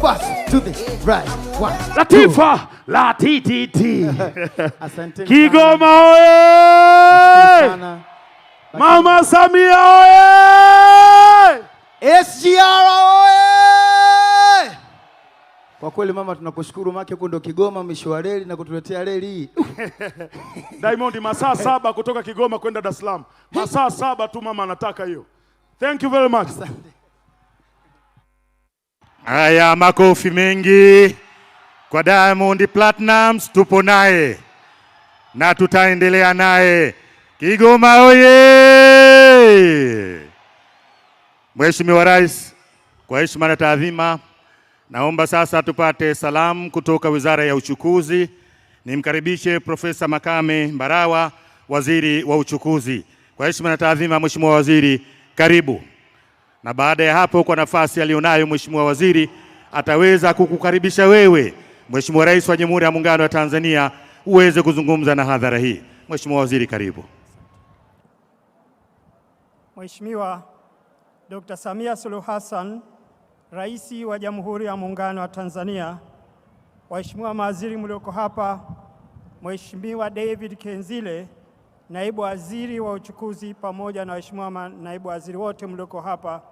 Pass to the right. One. Latifa, la TTT. Asante. Kigoma oye! Mama Samia oye! SGR oye! Kwa kweli mama, tunakushukuru make kundo Kigoma mwisho wa reli na kutuletea reli hii. Diamond, masaa 7 kutoka Kigoma kwenda Dar es Salaam. Masaa 7 tu mama anataka hiyo. Thank you very much. Haya, makofi mengi kwa Diamond Platnumz. Tupo naye na tutaendelea naye. Kigoma oye! Mheshimiwa Rais, kwa heshima na taadhima, naomba sasa tupate salamu kutoka Wizara ya Uchukuzi. Nimkaribishe Profesa Makame Mbarawa, Waziri wa Uchukuzi. Kwa heshima na taadhima, Mheshimiwa Waziri, karibu. Na baada ya hapo, kwa nafasi alionayo Mheshimiwa Waziri, ataweza kukukaribisha wewe, Mheshimiwa Rais wa Jamhuri ya Muungano wa Tanzania, uweze kuzungumza na hadhara hii. Mheshimiwa Waziri, karibu. Mheshimiwa Dr. Samia Suluhu Hassan, Rais wa Jamhuri ya Muungano wa Tanzania, waheshimiwa mawaziri mlioko hapa, Mheshimiwa David Kenzile, Naibu Waziri wa Uchukuzi, pamoja na waheshimiwa naibu waziri wote mlioko hapa,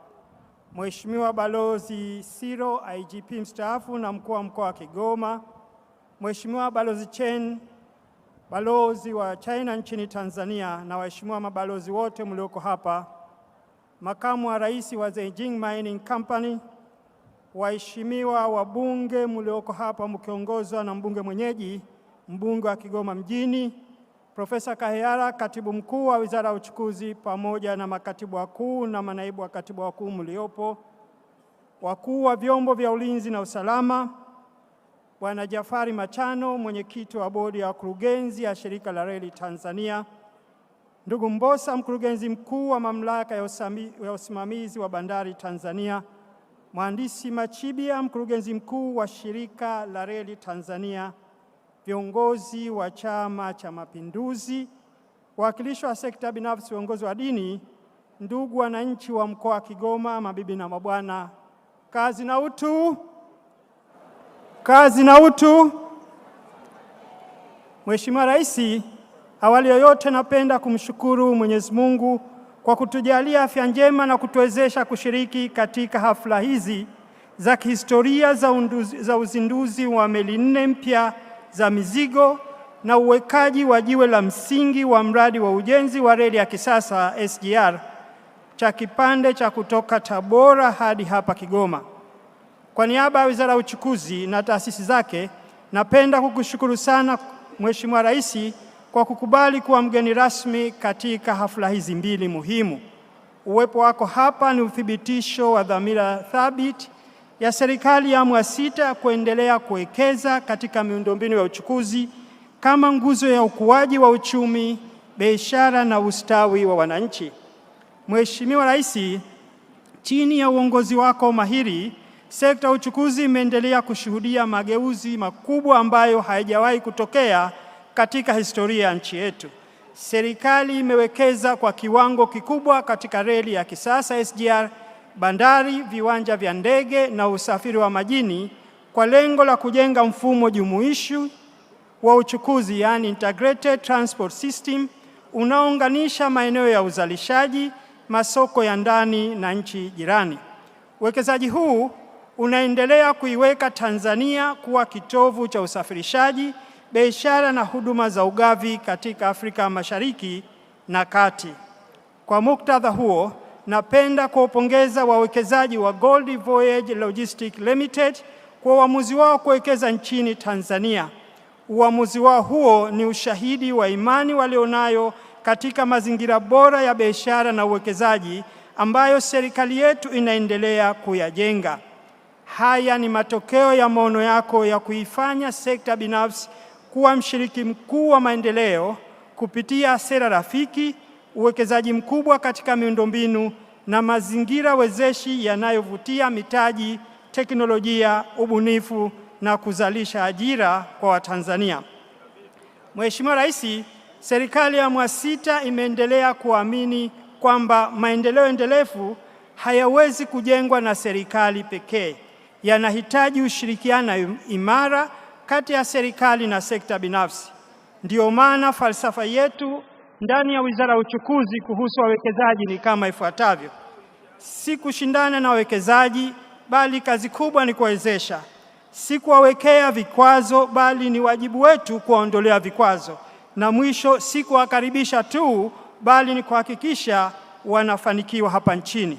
Mheshimiwa Balozi Siro, IGP mstaafu na mkuu wa mkoa wa Kigoma, Mheshimiwa Balozi Chen, balozi wa China nchini Tanzania, na waheshimiwa mabalozi wote mlioko hapa, Makamu wa Rais wa Zhejiang Mining Company, waheshimiwa wabunge mlioko hapa mkiongozwa na mbunge mwenyeji, mbunge wa Kigoma mjini, Profesa Kahera, Katibu Mkuu wa Wizara ya Uchukuzi, pamoja na makatibu wakuu na manaibu wa katibu wakuu mliopo, wakuu wa vyombo vya ulinzi na usalama, Bwana Jafari Machano, mwenyekiti wa bodi ya wakurugenzi ya Shirika la Reli Tanzania, ndugu Mbosa, mkurugenzi mkuu wa Mamlaka ya Usimamizi wa Bandari Tanzania, Mhandisi Machibia, mkurugenzi mkuu wa Shirika la Reli Tanzania, viongozi wa Chama cha Mapinduzi, wawakilishi wa sekta binafsi, viongozi wa dini, ndugu wananchi wa mkoa wa Kigoma, mabibi na mabwana, kazi na utu. Kazi na utu. Mheshimiwa Rais, awali yoyote napenda kumshukuru Mwenyezi Mungu kwa kutujalia afya njema na kutuwezesha kushiriki katika hafla hizi za kihistoria za uzinduzi wa meli 4 mpya za mizigo na uwekaji wa jiwe la msingi wa mradi wa ujenzi wa reli ya kisasa SGR cha kipande cha kutoka Tabora hadi hapa Kigoma. Kwa niaba ya Wizara ya Uchukuzi na taasisi zake, napenda kukushukuru sana Mheshimiwa Rais kwa kukubali kuwa mgeni rasmi katika hafla hizi mbili muhimu. Uwepo wako hapa ni uthibitisho wa dhamira thabiti ya serikali ya awamu ya 6 kuendelea kuwekeza katika miundombinu ya uchukuzi kama nguzo ya ukuaji wa uchumi, biashara na ustawi wa wananchi. Mheshimiwa Rais, chini ya uongozi wako mahiri, sekta ya uchukuzi imeendelea kushuhudia mageuzi makubwa ambayo hayajawahi kutokea katika historia ya nchi yetu. Serikali imewekeza kwa kiwango kikubwa katika reli ya kisasa SGR, bandari, viwanja vya ndege na usafiri wa majini kwa lengo la kujenga mfumo jumuishi wa uchukuzi, yani integrated transport system, unaounganisha maeneo ya uzalishaji, masoko ya ndani na nchi jirani. Uwekezaji huu unaendelea kuiweka Tanzania kuwa kitovu cha usafirishaji, biashara na huduma za ugavi katika Afrika Mashariki na Kati. Kwa muktadha huo, napenda kuwapongeza wawekezaji wa Gold Voyage Logistics Limited kwa uamuzi wao kuwekeza nchini Tanzania. Uamuzi wao huo ni ushahidi wa imani walionayo katika mazingira bora ya biashara na uwekezaji ambayo serikali yetu inaendelea kuyajenga. Haya ni matokeo ya maono yako ya kuifanya sekta binafsi kuwa mshiriki mkuu wa maendeleo kupitia sera rafiki, uwekezaji mkubwa katika miundombinu na mazingira wezeshi yanayovutia mitaji, teknolojia, ubunifu na kuzalisha ajira kwa Watanzania. Mheshimiwa Rais, serikali ya awamu ya sita imeendelea kuamini kwamba maendeleo endelevu hayawezi kujengwa na serikali pekee. Yanahitaji ushirikiano imara kati ya serikali na sekta binafsi. Ndiyo maana falsafa yetu ndani ya Wizara ya Uchukuzi kuhusu wawekezaji ni kama ifuatavyo: si kushindana na wawekezaji, bali kazi kubwa ni kuwawezesha; si kuwawekea vikwazo, bali ni wajibu wetu kuwaondolea vikwazo; na mwisho, si kuwakaribisha tu, bali ni kuhakikisha wanafanikiwa hapa nchini.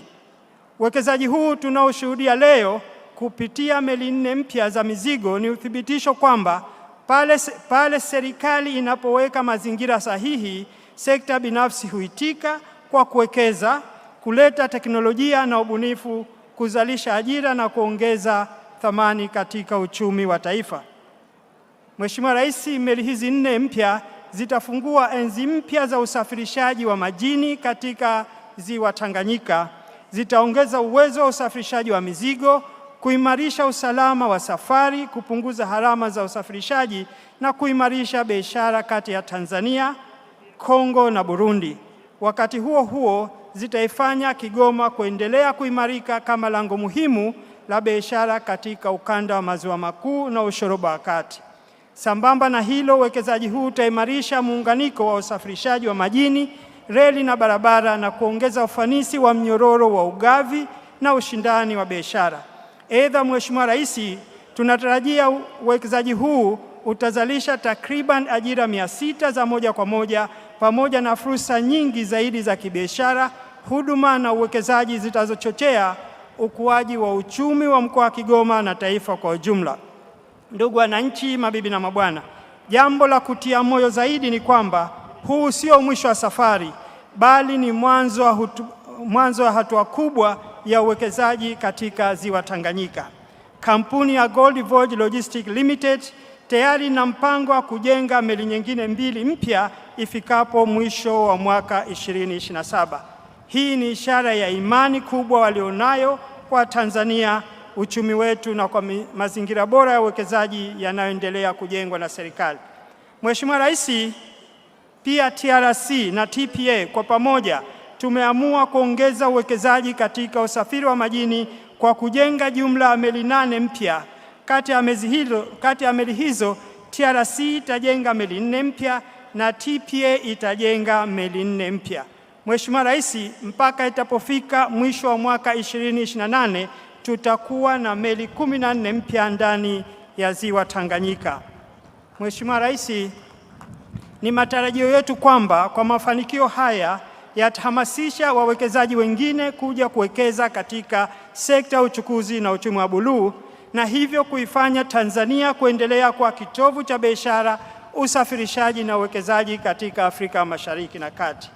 Uwekezaji huu tunaoshuhudia leo kupitia meli 4 mpya za mizigo ni uthibitisho kwamba pale serikali inapoweka mazingira sahihi, sekta binafsi huitika kwa kuwekeza, kuleta teknolojia na ubunifu, kuzalisha ajira na kuongeza thamani katika uchumi wa taifa. Mheshimiwa Rais, meli hizi 4 mpya zitafungua enzi mpya za usafirishaji wa majini katika ziwa Tanganyika. Zitaongeza uwezo wa usafirishaji wa mizigo, kuimarisha usalama wa safari, kupunguza gharama za usafirishaji na kuimarisha biashara kati ya Tanzania, Kongo na Burundi. Wakati huo huo, zitaifanya Kigoma kuendelea kuimarika kama lango muhimu la biashara katika ukanda wa Maziwa Makuu na ushoroba wa kati. Sambamba na hilo, uwekezaji huu utaimarisha muunganiko wa usafirishaji wa majini, reli na barabara na kuongeza ufanisi wa mnyororo wa ugavi na ushindani wa biashara. Aidha, Mheshimiwa Rais, tunatarajia uwekezaji huu utazalisha takriban ajira 600 za moja kwa moja pamoja na fursa nyingi zaidi za kibiashara, huduma na uwekezaji zitazochochea ukuaji wa uchumi wa mkoa wa Kigoma na taifa kwa ujumla. Ndugu wananchi, mabibi na mabwana, jambo la kutia moyo zaidi ni kwamba huu sio mwisho wa safari, bali ni mwanzo wa hatua kubwa ya uwekezaji katika ziwa Tanganyika. Kampuni ya Gold Voyage Logistics Limited tayari ina mpango wa kujenga meli nyingine 2 mpya ifikapo mwisho wa mwaka 2027. Hii ni ishara ya imani kubwa walionayo kwa Tanzania, uchumi wetu na kwa mazingira bora ya uwekezaji yanayoendelea kujengwa na serikali. Mheshimiwa Rais, pia TRC na TPA kwa pamoja tumeamua kuongeza uwekezaji katika usafiri wa majini kwa kujenga jumla ya meli 8 mpya. Kati ya meli hizo TRC itajenga meli 4 mpya na TPA itajenga meli 4 mpya. Mheshimiwa Rais, mpaka itapofika mwisho wa mwaka 2028 tutakuwa na meli 14 mpya ndani ya ziwa Tanganyika. Mheshimiwa Rais, ni matarajio yetu kwamba kwa mafanikio haya yatahamasisha wawekezaji wengine kuja kuwekeza katika sekta ya uchukuzi na uchumi wa buluu, na hivyo kuifanya Tanzania kuendelea kuwa kitovu cha biashara, usafirishaji na uwekezaji katika Afrika Mashariki na Kati.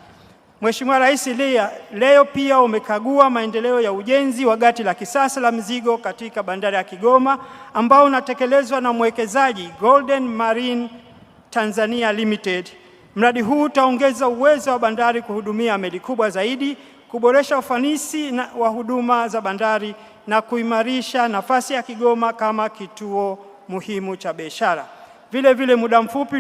Mheshimiwa Rais, leo pia umekagua maendeleo ya ujenzi wa gati la kisasa la mizigo katika bandari ya Kigoma ambao unatekelezwa na mwekezaji Golden Marine Tanzania Limited. Mradi huu utaongeza uwezo wa bandari kuhudumia meli kubwa zaidi, kuboresha ufanisi wa huduma za bandari na kuimarisha nafasi ya Kigoma kama kituo muhimu cha biashara. Vile vile muda mfupi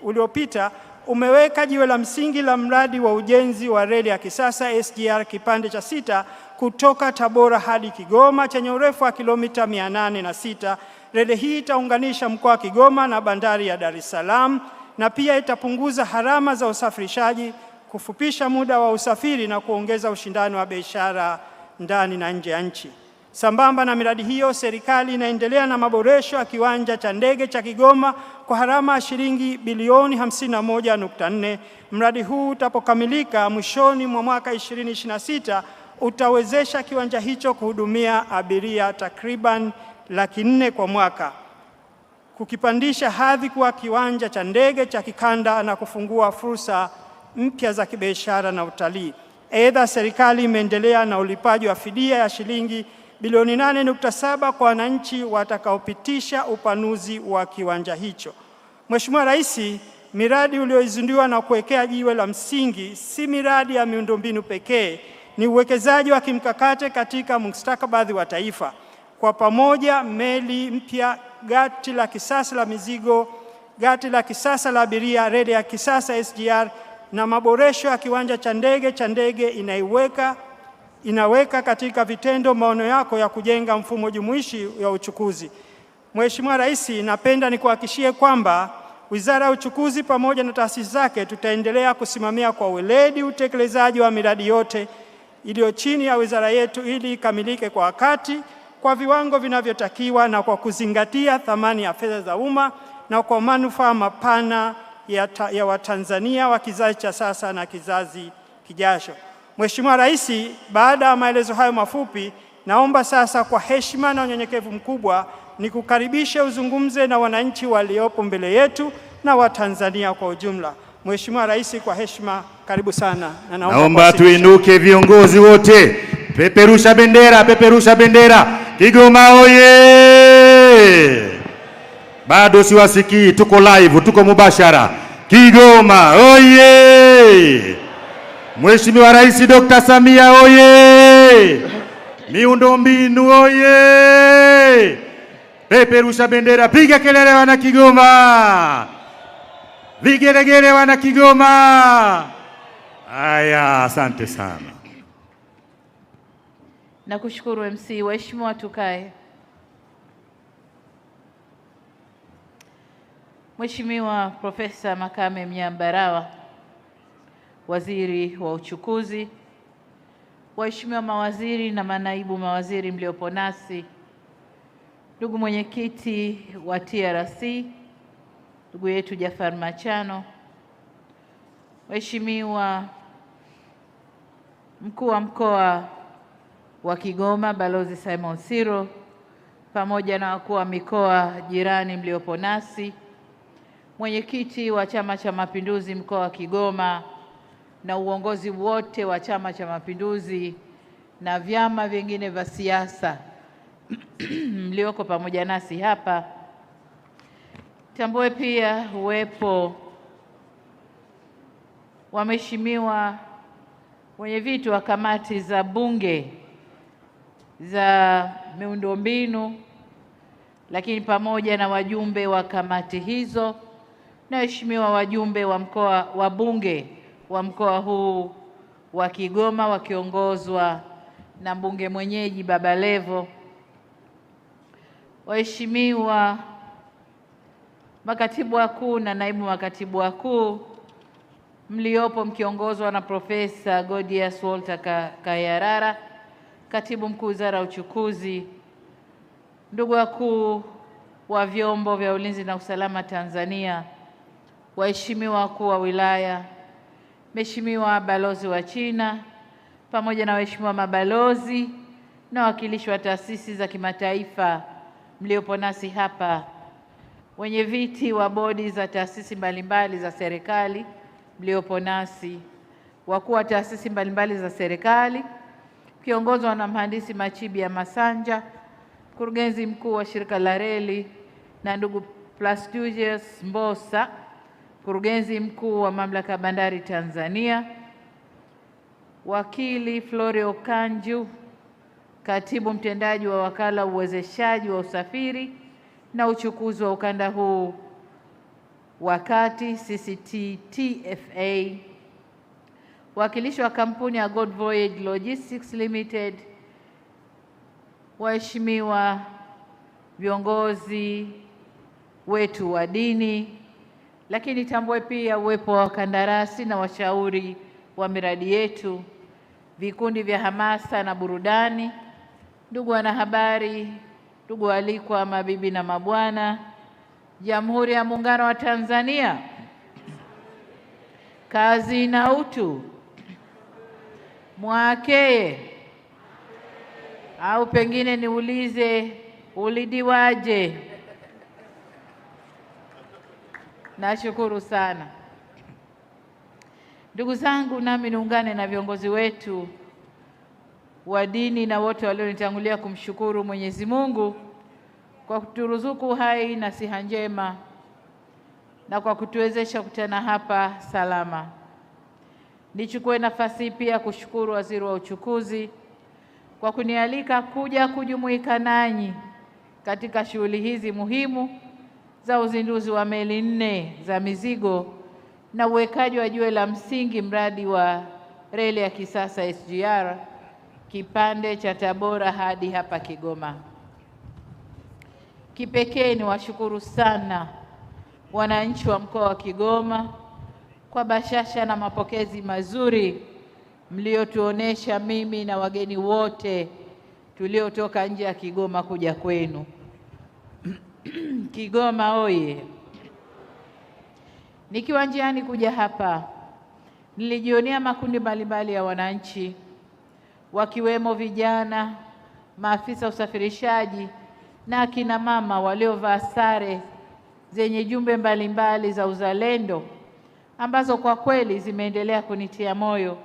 uliopita umeweka jiwe la msingi la mradi wa ujenzi wa reli ya kisasa SGR kipande cha 6 kutoka Tabora hadi Kigoma chenye urefu wa kilomita 806. Reli hii itaunganisha mkoa wa Kigoma na bandari ya Dar es Salaam na pia itapunguza gharama za usafirishaji, kufupisha muda wa usafiri na kuongeza ushindani wa biashara ndani na nje ya nchi. Sambamba na miradi hiyo, serikali inaendelea na maboresho ya kiwanja cha ndege cha Kigoma kwa gharama ya shilingi bilioni 51.4. Mradi huu utapokamilika mwishoni mwa mwaka 2026 utawezesha kiwanja hicho kuhudumia abiria takriban 400,000 kwa mwaka, kukipandisha hadhi kuwa kiwanja cha ndege cha kikanda na kufungua fursa mpya za kibiashara na utalii. Aidha, serikali imeendelea na ulipaji wa fidia ya shilingi bilioni 8.7 kwa wananchi watakaopitisha upanuzi wa kiwanja hicho. Mheshimiwa Rais, miradi ulioizindua na kuwekea jiwe la msingi si miradi ya miundombinu pekee, ni uwekezaji wa kimkakati katika mustakabali wa taifa. Kwa pamoja, meli mpya, gati la kisasa la mizigo, gati la kisasa la abiria, reli ya kisasa SGR na maboresho ya kiwanja cha ndege inaweka katika vitendo maono yako ya kujenga mfumo jumuishi ya uchukuzi. Mheshimiwa Rais, napenda nikuhakikishie kwamba Wizara ya Uchukuzi pamoja na taasisi zake tutaendelea kusimamia kwa weledi utekelezaji wa miradi yote iliyo chini ya wizara yetu ili ikamilike kwa wakati, kwa viwango vinavyotakiwa na kwa kuzingatia thamani ya fedha za umma na kwa manufaa mapana ya Watanzania wa kizazi cha sasa na kizazi kijacho. Mheshimiwa Rais, baada ya maelezo hayo mafupi, naomba sasa kwa heshima na unyenyekevu mkubwa nikukaribishe uzungumze na wananchi waliopo mbele yetu na Watanzania kwa ujumla. Mheshimiwa Rais, kwa heshima, karibu sana. Na naomba tuinuke viongozi wote. Peperusha bendera, peperusha bendera. Kigoma oye! Bado siwasikii, tuko live, tuko mubashara. Kigoma oye! Mheshimiwa Rais Dr. Samia oye! Miundombinu oye! Peperusha bendera, piga kelele wana Kigoma! Vigelegele wana Kigoma! Aya, asante sana. Nakushukuru MC. Waheshimiwa, tukae. Mheshimiwa Profesa Makame Mnyambarawa, Waziri wa Uchukuzi, waheshimiwa mawaziri na manaibu mawaziri mliopo nasi, ndugu mwenyekiti wa TRC, ndugu yetu Jafar Machano, waheshimiwa mkuu wa mkoa wa Kigoma Balozi Simon Siro, pamoja na wakuu wa mikoa jirani mliopo nasi, mwenyekiti wa Chama cha Mapinduzi mkoa wa Kigoma na uongozi wote wa Chama cha Mapinduzi na vyama vingine vya siasa mlioko pamoja nasi hapa. Tambue pia uwepo wa mheshimiwa wenyeviti wa kamati za Bunge za miundombinu, lakini pamoja na wajumbe wa kamati hizo na waheshimiwa wajumbe wa mkoa wa Bunge wa mkoa huu wa Kigoma wakiongozwa na mbunge mwenyeji Baba Levo, waheshimiwa makatibu wakuu na naibu makatibu wakuu mliopo mkiongozwa na Profesa Godius Walter Kayarara, katibu mkuu Wizara ya Uchukuzi, ndugu wakuu wa vyombo vya ulinzi na usalama Tanzania, waheshimiwa wakuu wa wilaya, mheshimiwa balozi wa China, pamoja na waheshimiwa mabalozi na wawakilishi wa taasisi za kimataifa mliopo nasi hapa, wenye viti wa bodi za taasisi mbalimbali za serikali mliopo nasi, wakuu wa taasisi mbalimbali za serikali kiongozwa na mhandisi Machibia Masanja, mkurugenzi mkuu wa shirika la reli, na ndugu Plastudius Mbosa, mkurugenzi mkuu wa mamlaka ya bandari Tanzania, Wakili Florio Kanju, katibu mtendaji wa wakala uwezeshaji wa usafiri na uchukuzi wa ukanda huu wa kati CCT-TFA, wakilishi wa kampuni ya God Voyage Logistics Limited, waheshimiwa viongozi wetu wa dini, lakini tambue pia uwepo wa wakandarasi na washauri wa miradi yetu, vikundi vya hamasa na burudani, ndugu wanahabari, ndugu waalikwa, mabibi na mabwana, Jamhuri ya Muungano wa Tanzania, kazi na utu, mwakeye, au pengine niulize ulidiwaje? Nashukuru sana. Ndugu zangu, nami niungane na viongozi wetu wa dini na wote walionitangulia kumshukuru Mwenyezi Mungu kwa kuturuzuku hai na siha njema na kwa kutuwezesha kukutana hapa salama. Nichukue nafasi pia kushukuru Waziri wa Uchukuzi kwa kunialika kuja kujumuika nanyi katika shughuli hizi muhimu za uzinduzi wa meli 4 za mizigo na uwekaji wa jiwe la msingi mradi wa reli ya kisasa SGR kipande cha Tabora hadi hapa Kigoma. Kipekee ni washukuru sana wananchi wa mkoa wa Kigoma kwa bashasha na mapokezi mazuri mliotuonesha mimi na wageni wote tuliotoka nje ya Kigoma kuja kwenu. Kigoma oye! Nikiwa njiani kuja hapa, nilijionea makundi mbalimbali ya wananchi wakiwemo vijana, maafisa usafirishaji na akina mama waliovaa sare zenye jumbe mbalimbali za uzalendo ambazo kwa kweli zimeendelea kunitia moyo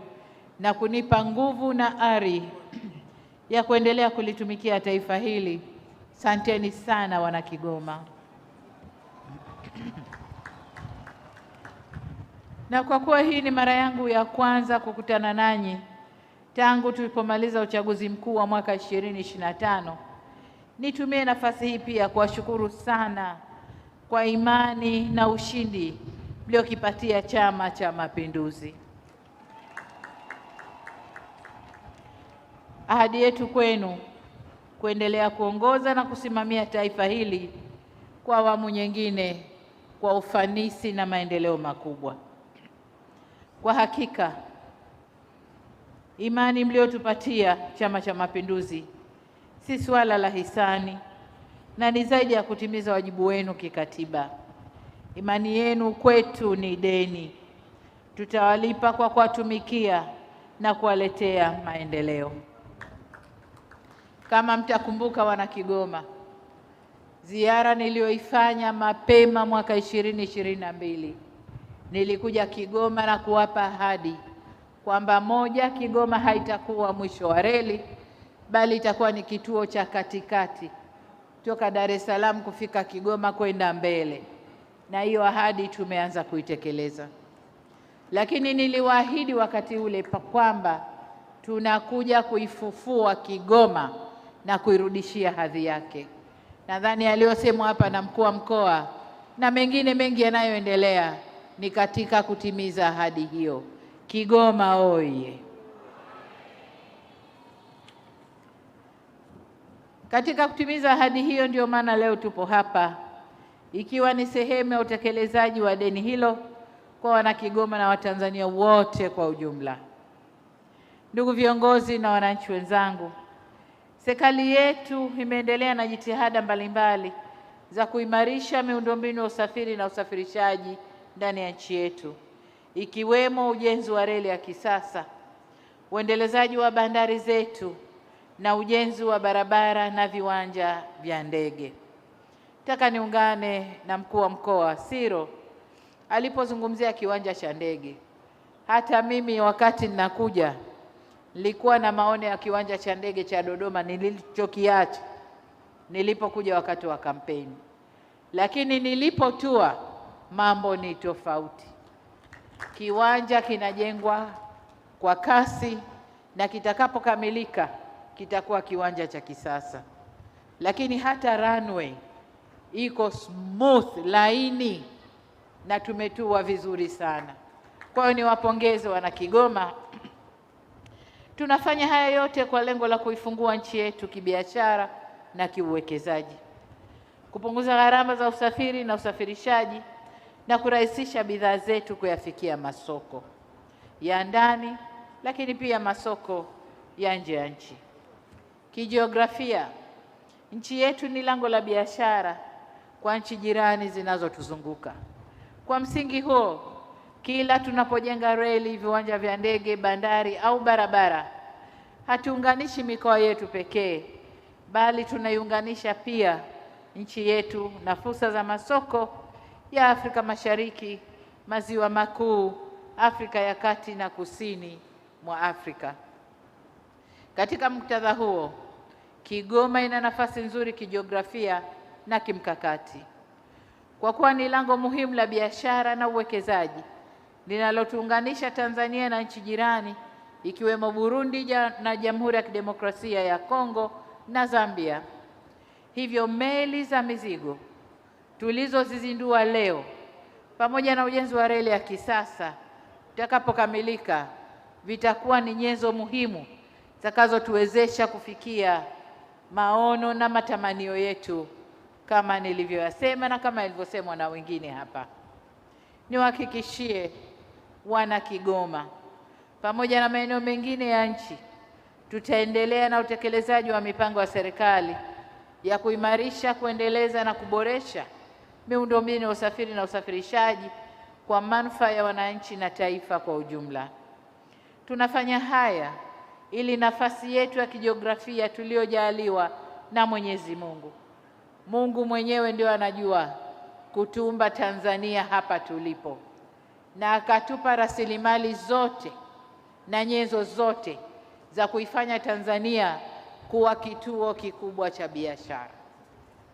na kunipa nguvu na ari ya kuendelea kulitumikia taifa hili. Asanteni sana wana Kigoma. Na kwa kuwa hii ni mara yangu ya kwanza kukutana nanyi tangu tulipomaliza uchaguzi mkuu wa mwaka 2025, nitumie nafasi hii pia kuwashukuru sana kwa imani na ushindi mliokipatia Chama cha Mapinduzi. Ahadi yetu kwenu kuendelea kuongoza na kusimamia taifa hili kwa awamu nyingine kwa ufanisi na maendeleo makubwa. Kwa hakika imani mliotupatia Chama cha Mapinduzi si swala la hisani na ni zaidi ya kutimiza wajibu wenu kikatiba. Imani yenu kwetu ni deni. Tutawalipa kwa kuwatumikia na kuwaletea maendeleo. Kama mtakumbuka wana Kigoma, ziara niliyoifanya mapema mwaka 2022, nilikuja Kigoma na kuwapa ahadi kwamba moja, Kigoma haitakuwa mwisho wa reli bali itakuwa ni kituo cha katikati toka Dar es Salaam kufika Kigoma kwenda mbele, na hiyo ahadi tumeanza kuitekeleza. Lakini niliwaahidi wakati ule kwamba tunakuja kuifufua Kigoma na kuirudishia hadhi yake. Nadhani aliyosemwa hapa na mkuu wa mkoa na mengine mengi yanayoendelea ni katika kutimiza ahadi hiyo. Kigoma oye! Katika kutimiza ahadi hiyo ndio maana leo tupo hapa, ikiwa ni sehemu ya utekelezaji wa deni hilo kwa wana Kigoma na Watanzania wote kwa ujumla. Ndugu viongozi na wananchi wenzangu, serikali yetu imeendelea na jitihada mbalimbali za kuimarisha miundombinu ya usafiri na usafirishaji ndani ya nchi yetu, ikiwemo ujenzi wa reli ya kisasa, uendelezaji wa bandari zetu na ujenzi wa barabara na viwanja vya ndege. Nataka niungane na mkuu wa mkoa Siro alipozungumzia kiwanja cha ndege. Hata mimi wakati ninakuja nilikuwa na maono ya kiwanja cha ndege cha Dodoma nilichokiacha nilipokuja wakati wa kampeni, lakini nilipotua mambo ni tofauti. Kiwanja kinajengwa kwa kasi na kitakapokamilika kitakuwa kiwanja cha kisasa, lakini hata runway iko smooth, laini, na tumetua vizuri sana. Kwa hiyo niwapongeze wana Kigoma. Tunafanya haya yote kwa lengo la kuifungua nchi yetu kibiashara na kiuwekezaji, kupunguza gharama za usafiri na usafirishaji na kurahisisha bidhaa zetu kuyafikia masoko ya ndani, lakini pia masoko ya nje ya nchi. Kijiografia, nchi yetu ni lango la biashara kwa nchi jirani zinazotuzunguka. Kwa msingi huo, kila tunapojenga reli, viwanja vya ndege, bandari au barabara, hatuunganishi mikoa yetu pekee, bali tunaiunganisha pia nchi yetu na fursa za masoko ya Afrika Mashariki, Maziwa Makuu, Afrika ya Kati na Kusini mwa Afrika. Katika muktadha huo, Kigoma ina nafasi nzuri kijiografia na kimkakati, kwa kuwa ni lango muhimu la biashara na uwekezaji linalotuunganisha Tanzania na nchi jirani ikiwemo Burundi na Jamhuri ya Kidemokrasia ya Kongo na Zambia. Hivyo meli za mizigo tulizozizindua leo pamoja na ujenzi wa reli ya kisasa utakapokamilika vitakuwa ni nyenzo muhimu zitakazotuwezesha kufikia maono na matamanio yetu kama nilivyoyasema na kama ilivyosemwa na wengine hapa. Niwahakikishie wana Kigoma pamoja na maeneo mengine ya nchi, tutaendelea na utekelezaji wa mipango ya serikali ya kuimarisha, kuendeleza na kuboresha miundombinu ya usafiri na usafirishaji kwa manufaa ya wananchi na taifa kwa ujumla. Tunafanya haya ili nafasi yetu ya kijiografia tuliyojaliwa na Mwenyezi Mungu, Mungu mwenyewe ndio anajua kutumba Tanzania hapa tulipo, na akatupa rasilimali zote na nyenzo zote za kuifanya Tanzania kuwa kituo kikubwa cha biashara.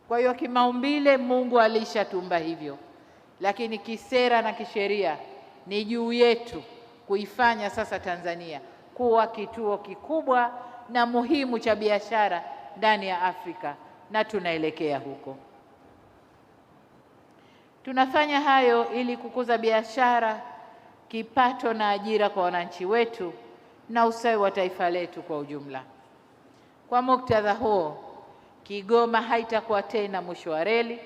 Kwa hiyo kimaumbile Mungu alishatumba hivyo, lakini kisera na kisheria ni juu yetu kuifanya sasa Tanzania kuwa kituo kikubwa na muhimu cha biashara ndani ya Afrika, na tunaelekea huko. Tunafanya hayo ili kukuza biashara, kipato na ajira kwa wananchi wetu na ustawi wa taifa letu kwa ujumla. Kwa muktadha huo, Kigoma haitakuwa tena mwisho wa reli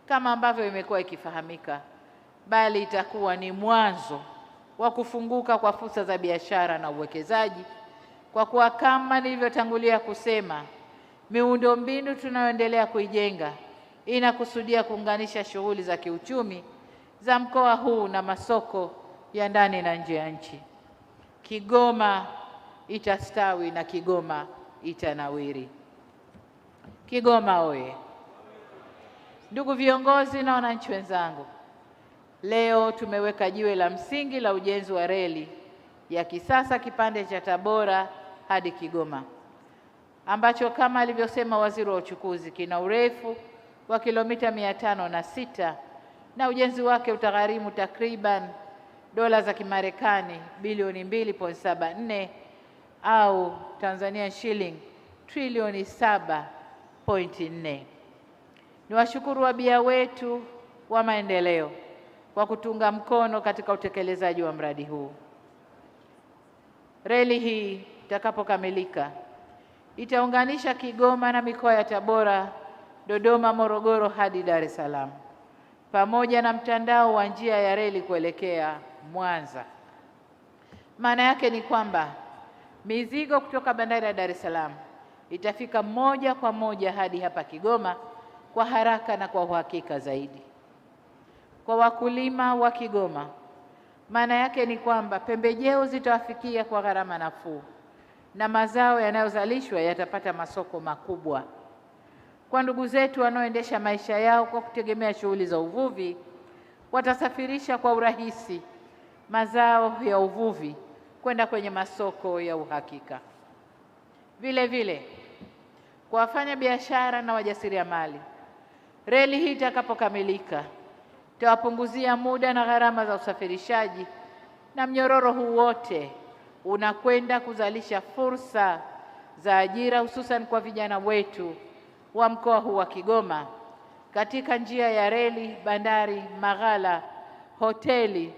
kama ambavyo imekuwa ikifahamika, bali itakuwa ni mwanzo wa kufunguka kwa fursa za biashara na uwekezaji, kwa kuwa kama nilivyotangulia kusema, miundombinu tunayoendelea kuijenga inakusudia kuunganisha shughuli za kiuchumi za mkoa huu na masoko ya ndani na nje ya nchi. Kigoma itastawi na Kigoma itanawiri. Kigoma oye! Ndugu viongozi na wananchi wenzangu, leo tumeweka jiwe la msingi la ujenzi wa reli ya kisasa kipande cha Tabora hadi Kigoma, ambacho kama alivyosema Waziri wa Uchukuzi kina urefu wa kilomita 506 na ujenzi wake utagharimu takriban dola za Kimarekani bilioni 2.74 au Tanzania shilling trilioni 7.4. Niwashukuru wabia wetu wa maendeleo kwa kutunga mkono katika utekelezaji wa mradi huu. Reli hii itakapokamilika itaunganisha Kigoma na mikoa ya Tabora, Dodoma, Morogoro hadi Dar es Salaam, pamoja na mtandao wa njia ya reli kuelekea Mwanza. Maana yake ni kwamba mizigo kutoka bandari ya Dar es Salaam itafika moja kwa moja hadi hapa Kigoma kwa haraka na kwa uhakika zaidi. Kwa wakulima wa Kigoma, maana yake ni kwamba pembejeo zitawafikia kwa gharama nafuu na mazao yanayozalishwa yatapata masoko makubwa. Kwa ndugu zetu wanaoendesha maisha yao kwa kutegemea shughuli za uvuvi, watasafirisha kwa urahisi mazao ya uvuvi kwenda kwenye masoko ya uhakika. Vile vile, kwa wafanya biashara na wajasiriamali, reli hii itakapokamilika itawapunguzia muda na gharama za usafirishaji, na mnyororo huu wote unakwenda kuzalisha fursa za ajira hususan kwa vijana wetu wa mkoa huu wa Kigoma katika njia ya reli, bandari, maghala, hoteli,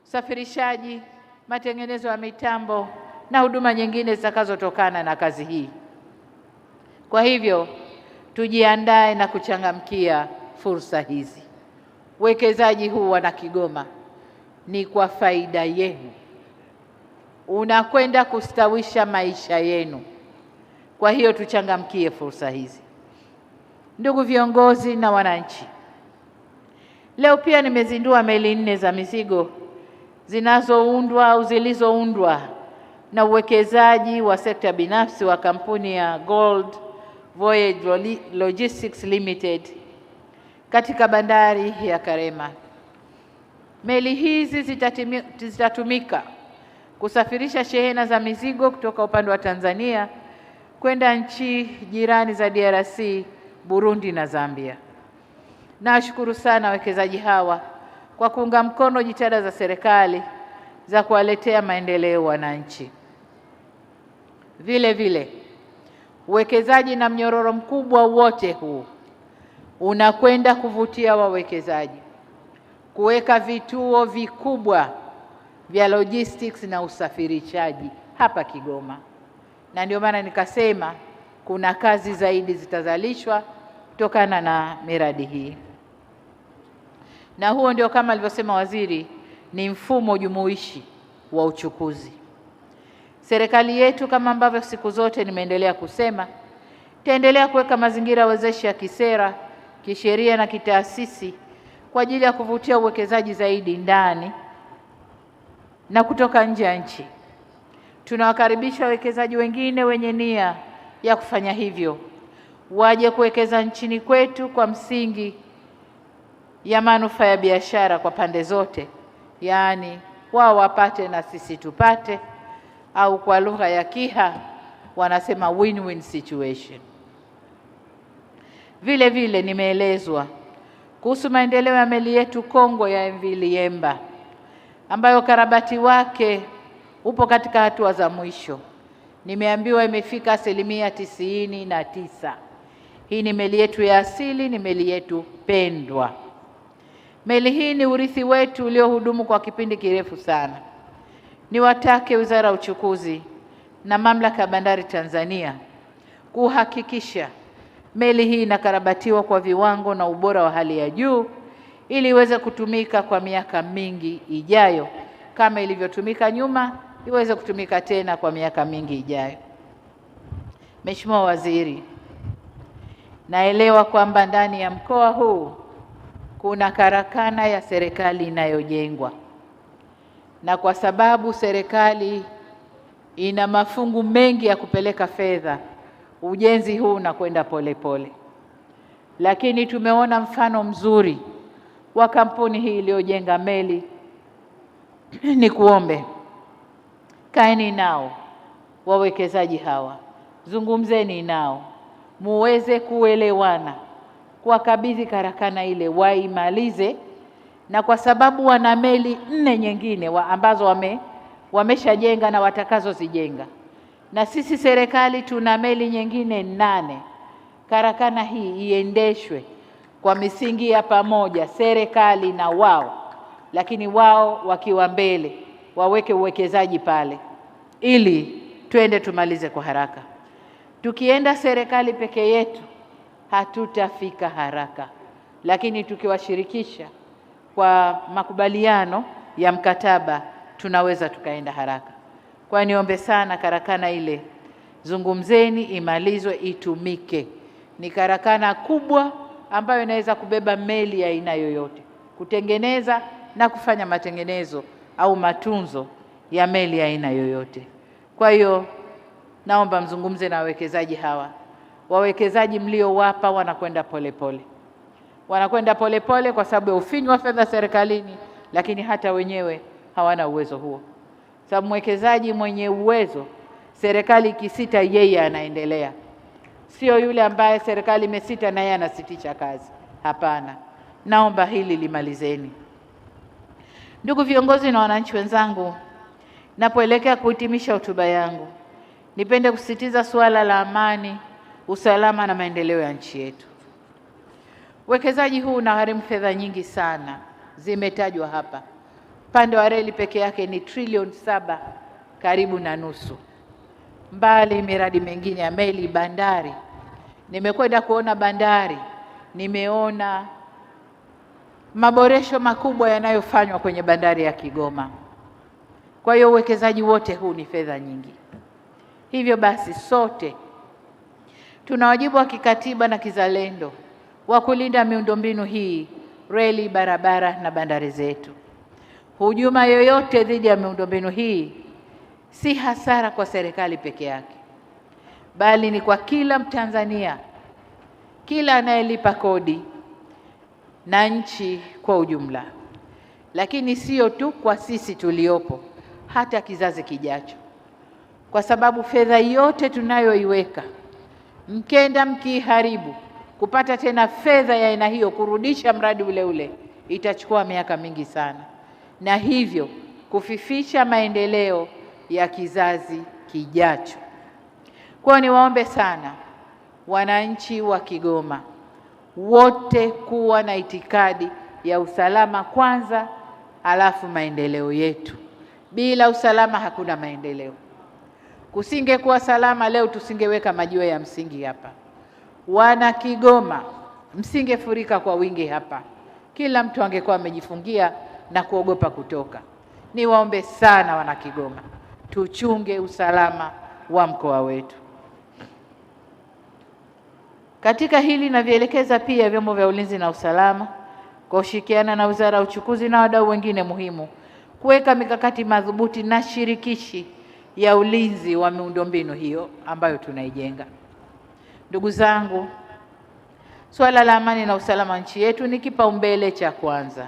usafirishaji, matengenezo ya mitambo na huduma nyingine zitakazotokana na kazi hii. Kwa hivyo tujiandae na kuchangamkia fursa hizi. Uwekezaji huu wana Kigoma ni kwa faida yenu, unakwenda kustawisha maisha yenu. Kwa hiyo tuchangamkie fursa hizi. Ndugu viongozi na wananchi, leo pia nimezindua meli 4 za mizigo zinazoundwa au zilizoundwa na uwekezaji wa sekta binafsi wa kampuni ya Gold Voyage Logistics Limited katika bandari ya Karema. Meli hizi zitatumika kusafirisha shehena za mizigo kutoka upande wa Tanzania kwenda nchi jirani za DRC, Burundi na Zambia. Nawashukuru sana wawekezaji hawa kwa kuunga mkono jitihada za serikali za kuwaletea maendeleo wananchi. Vile vile, uwekezaji na mnyororo mkubwa wote huu unakwenda kuvutia wawekezaji, kuweka vituo vikubwa vya logistics na usafirishaji hapa Kigoma. Na ndio maana nikasema kuna kazi zaidi zitazalishwa kutokana na miradi hii. Na huo ndio kama alivyosema waziri, ni mfumo jumuishi wa uchukuzi. Serikali yetu kama ambavyo siku zote nimeendelea kusema, itaendelea kuweka mazingira wezeshi ya kisera, kisheria na kitaasisi kwa ajili ya kuvutia uwekezaji zaidi ndani na kutoka nje ya nchi. Tunawakaribisha wawekezaji wengine wenye nia ya kufanya hivyo waje kuwekeza nchini kwetu kwa msingi ya manufaa ya biashara kwa pande zote, yaani wao wapate na sisi tupate, au kwa lugha ya Kiha wanasema win-win situation. Vile vile nimeelezwa kuhusu maendeleo ya meli yetu kongwe ya MV Liemba ambayo ukarabati wake upo katika hatua za mwisho. Nimeambiwa imefika 99%. Hii ni meli yetu ya asili, ni meli yetu pendwa. Meli hii ni urithi wetu uliohudumu kwa kipindi kirefu sana. Niwatake Wizara ya Uchukuzi na Mamlaka ya Bandari Tanzania kuhakikisha meli hii inakarabatiwa kwa viwango na ubora wa hali ya juu ili iweze kutumika kwa miaka mingi ijayo, kama ilivyotumika nyuma, iweze kutumika tena kwa miaka mingi ijayo. Mheshimiwa Waziri, naelewa kwamba ndani ya mkoa huu kuna karakana ya serikali inayojengwa, na kwa sababu serikali ina mafungu mengi ya kupeleka fedha, ujenzi huu unakwenda polepole. Lakini tumeona mfano mzuri wa kampuni hii iliyojenga meli. Ni kuombe kaeni nao wawekezaji hawa, zungumzeni nao, muweze kuelewana, kuwakabidhi karakana ile waimalize, na kwa sababu wana meli 4 nyingine ambazo wameshajenga na watakazozijenga, na sisi serikali tuna meli nyingine 8. Karakana hii iendeshwe kwa misingi ya pamoja, serikali na wao, lakini wao wakiwa mbele, waweke uwekezaji pale ili twende tumalize kwa haraka. Tukienda serikali peke yetu hatutafika haraka, lakini tukiwashirikisha kwa makubaliano ya mkataba tunaweza tukaenda haraka. Kwa niombe sana karakana ile, zungumzeni, imalizwe, itumike. Ni karakana kubwa ambayo inaweza kubeba meli ya aina yoyote, kutengeneza na kufanya matengenezo au matunzo ya meli ya aina yoyote. Kwa hiyo naomba mzungumze na wawekezaji hawa. Wawekezaji mliowapa wanakwenda polepole, wanakwenda polepole kwa sababu ya ufinyu wa fedha serikalini, lakini hata wenyewe hawana uwezo huo. Sababu mwekezaji mwenye uwezo, serikali ikisita yeye anaendelea, sio yule ambaye serikali imesita na yeye anasitisha kazi. Hapana, naomba hili limalizeni. Ndugu viongozi na wananchi wenzangu, Napoelekea kuhitimisha hotuba yangu, nipende kusisitiza suala la amani, usalama na maendeleo ya nchi yetu. Uwekezaji huu unagharimu fedha nyingi sana, zimetajwa hapa. Upande wa reli peke yake ni trilioni 7 karibu na nusu. Mbali miradi mingine ya meli, bandari. Nimekwenda kuona bandari, nimeona maboresho makubwa yanayofanywa kwenye bandari ya Kigoma. Kwa hiyo uwekezaji wote huu ni fedha nyingi. Hivyo basi sote tuna wajibu wa kikatiba na kizalendo wa kulinda miundombinu hii, reli, barabara na bandari zetu. Hujuma yoyote dhidi ya miundombinu hii si hasara kwa serikali peke yake, bali ni kwa kila Mtanzania, kila anayelipa kodi na nchi kwa ujumla. Lakini sio tu kwa sisi tuliopo, hata kizazi kijacho, kwa sababu fedha yote tunayoiweka, mkenda mkiharibu, kupata tena fedha ya aina hiyo kurudisha mradi ule ule itachukua miaka mingi sana, na hivyo kufifisha maendeleo ya kizazi kijacho. Kwa niwaombe sana wananchi wa Kigoma wote kuwa na itikadi ya usalama kwanza, alafu maendeleo yetu. Bila usalama hakuna maendeleo. Kusingekuwa salama leo tusingeweka majiwe ya msingi hapa. Wana Kigoma msingefurika kwa wingi hapa. Kila mtu angekuwa amejifungia na kuogopa kutoka. Niwaombe sana wana Kigoma, tuchunge usalama wa mkoa wetu. Katika hili navielekeza pia vyombo vya ulinzi na usalama kwa kushirikiana na Wizara ya Uchukuzi na wadau wengine muhimu kuweka mikakati madhubuti na shirikishi ya ulinzi wa miundombinu hiyo ambayo tunaijenga. Ndugu zangu, suala la amani na usalama nchi yetu ni kipaumbele cha kwanza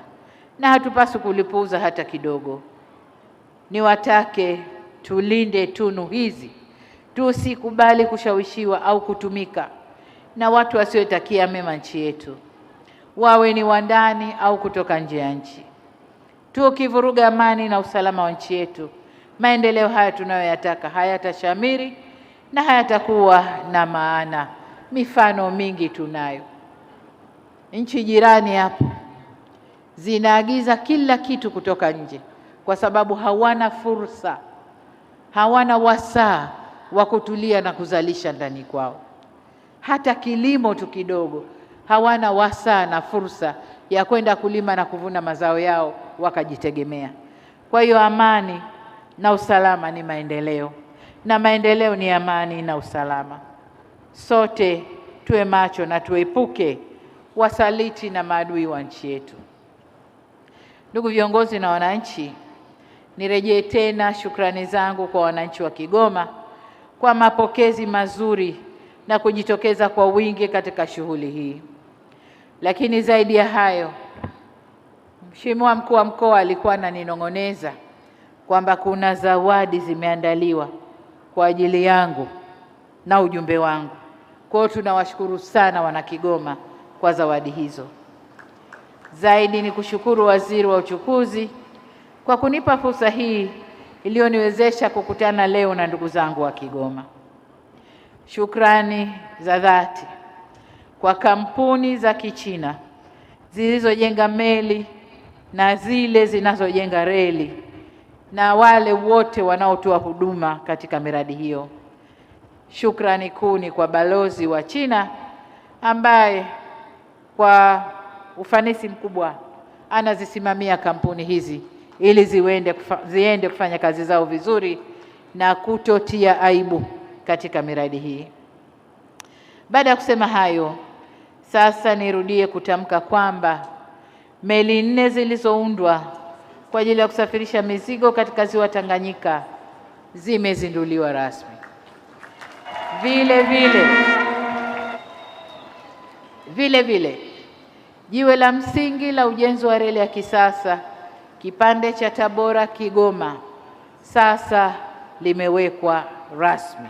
na hatupaswi kulipuuza hata kidogo. Niwatake tulinde tunu hizi, tusikubali kushawishiwa au kutumika na watu wasiotakia mema nchi yetu, wawe ni wa ndani au kutoka nje ya nchi. Tukivuruga amani na usalama wa nchi yetu, maendeleo haya tunayoyataka hayatashamiri na hayatakuwa na maana. Mifano mingi tunayo. Nchi jirani hapo zinaagiza kila kitu kutoka nje kwa sababu hawana fursa, hawana wasaa wa kutulia na kuzalisha ndani kwao. Hata kilimo tu kidogo hawana wasaa na fursa ya kwenda kulima na kuvuna mazao yao wakajitegemea. Kwa hiyo amani na usalama ni maendeleo, na maendeleo ni amani na usalama. Sote tuwe macho na tuepuke wasaliti na maadui wa nchi yetu. Ndugu viongozi na wananchi, nirejee tena shukrani zangu kwa wananchi wa Kigoma kwa mapokezi mazuri na kujitokeza kwa wingi katika shughuli hii. Lakini zaidi ya hayo, Mheshimiwa Mkuu wa Mkoa alikuwa ananinong'oneza kwamba kuna zawadi zimeandaliwa kwa ajili yangu na ujumbe wangu. Kwa hiyo tunawashukuru sana wana Kigoma kwa zawadi hizo. Zaidi ni kushukuru Waziri wa Uchukuzi kwa kunipa fursa hii iliyoniwezesha kukutana leo na ndugu zangu wa Kigoma. Shukrani za dhati kwa kampuni za Kichina zilizojenga meli na zile zinazojenga reli na wale wote wanaotoa huduma katika miradi hiyo. Shukrani kuu ni kwa balozi wa China ambaye kwa ufanisi mkubwa anazisimamia kampuni hizi ili ziende kufanya kazi zao vizuri na kutotia aibu katika miradi hii. Baada ya kusema hayo, sasa nirudie kutamka kwamba meli 4 zilizoundwa kwa ajili ya kusafirisha mizigo katika ziwa Tanganyika zimezinduliwa rasmi. Vile vile jiwe la msingi la ujenzi wa reli ya kisasa kipande cha Tabora Kigoma sasa limewekwa rasmi.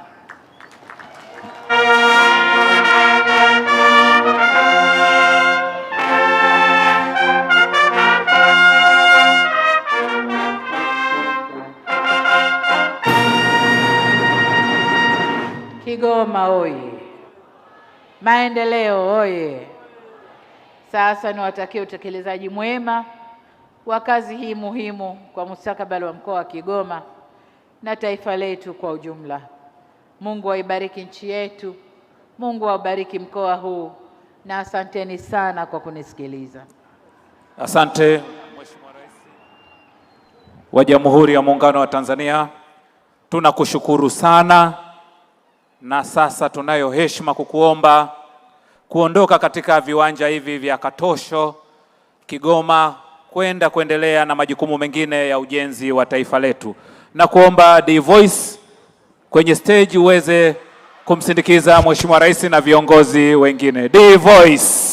Kigoma oye! Maendeleo oye! Sasa niwatakie utekelezaji mwema wa kazi hii muhimu kwa mustakabali wa mkoa wa Kigoma na taifa letu kwa ujumla. Mungu aibariki nchi yetu, Mungu aubariki mkoa huu, na asanteni sana kwa kunisikiliza. Asante Mheshimiwa Rais wa Jamhuri ya Muungano wa Tanzania, tunakushukuru sana, na sasa tunayo heshima kukuomba kuondoka katika viwanja hivi vya Katosho Kigoma kwenda kuendelea na majukumu mengine ya ujenzi wa taifa letu, na kuomba The Voice kwenye stage uweze kumsindikiza Mheshimiwa Rais na viongozi wengine. The Voice.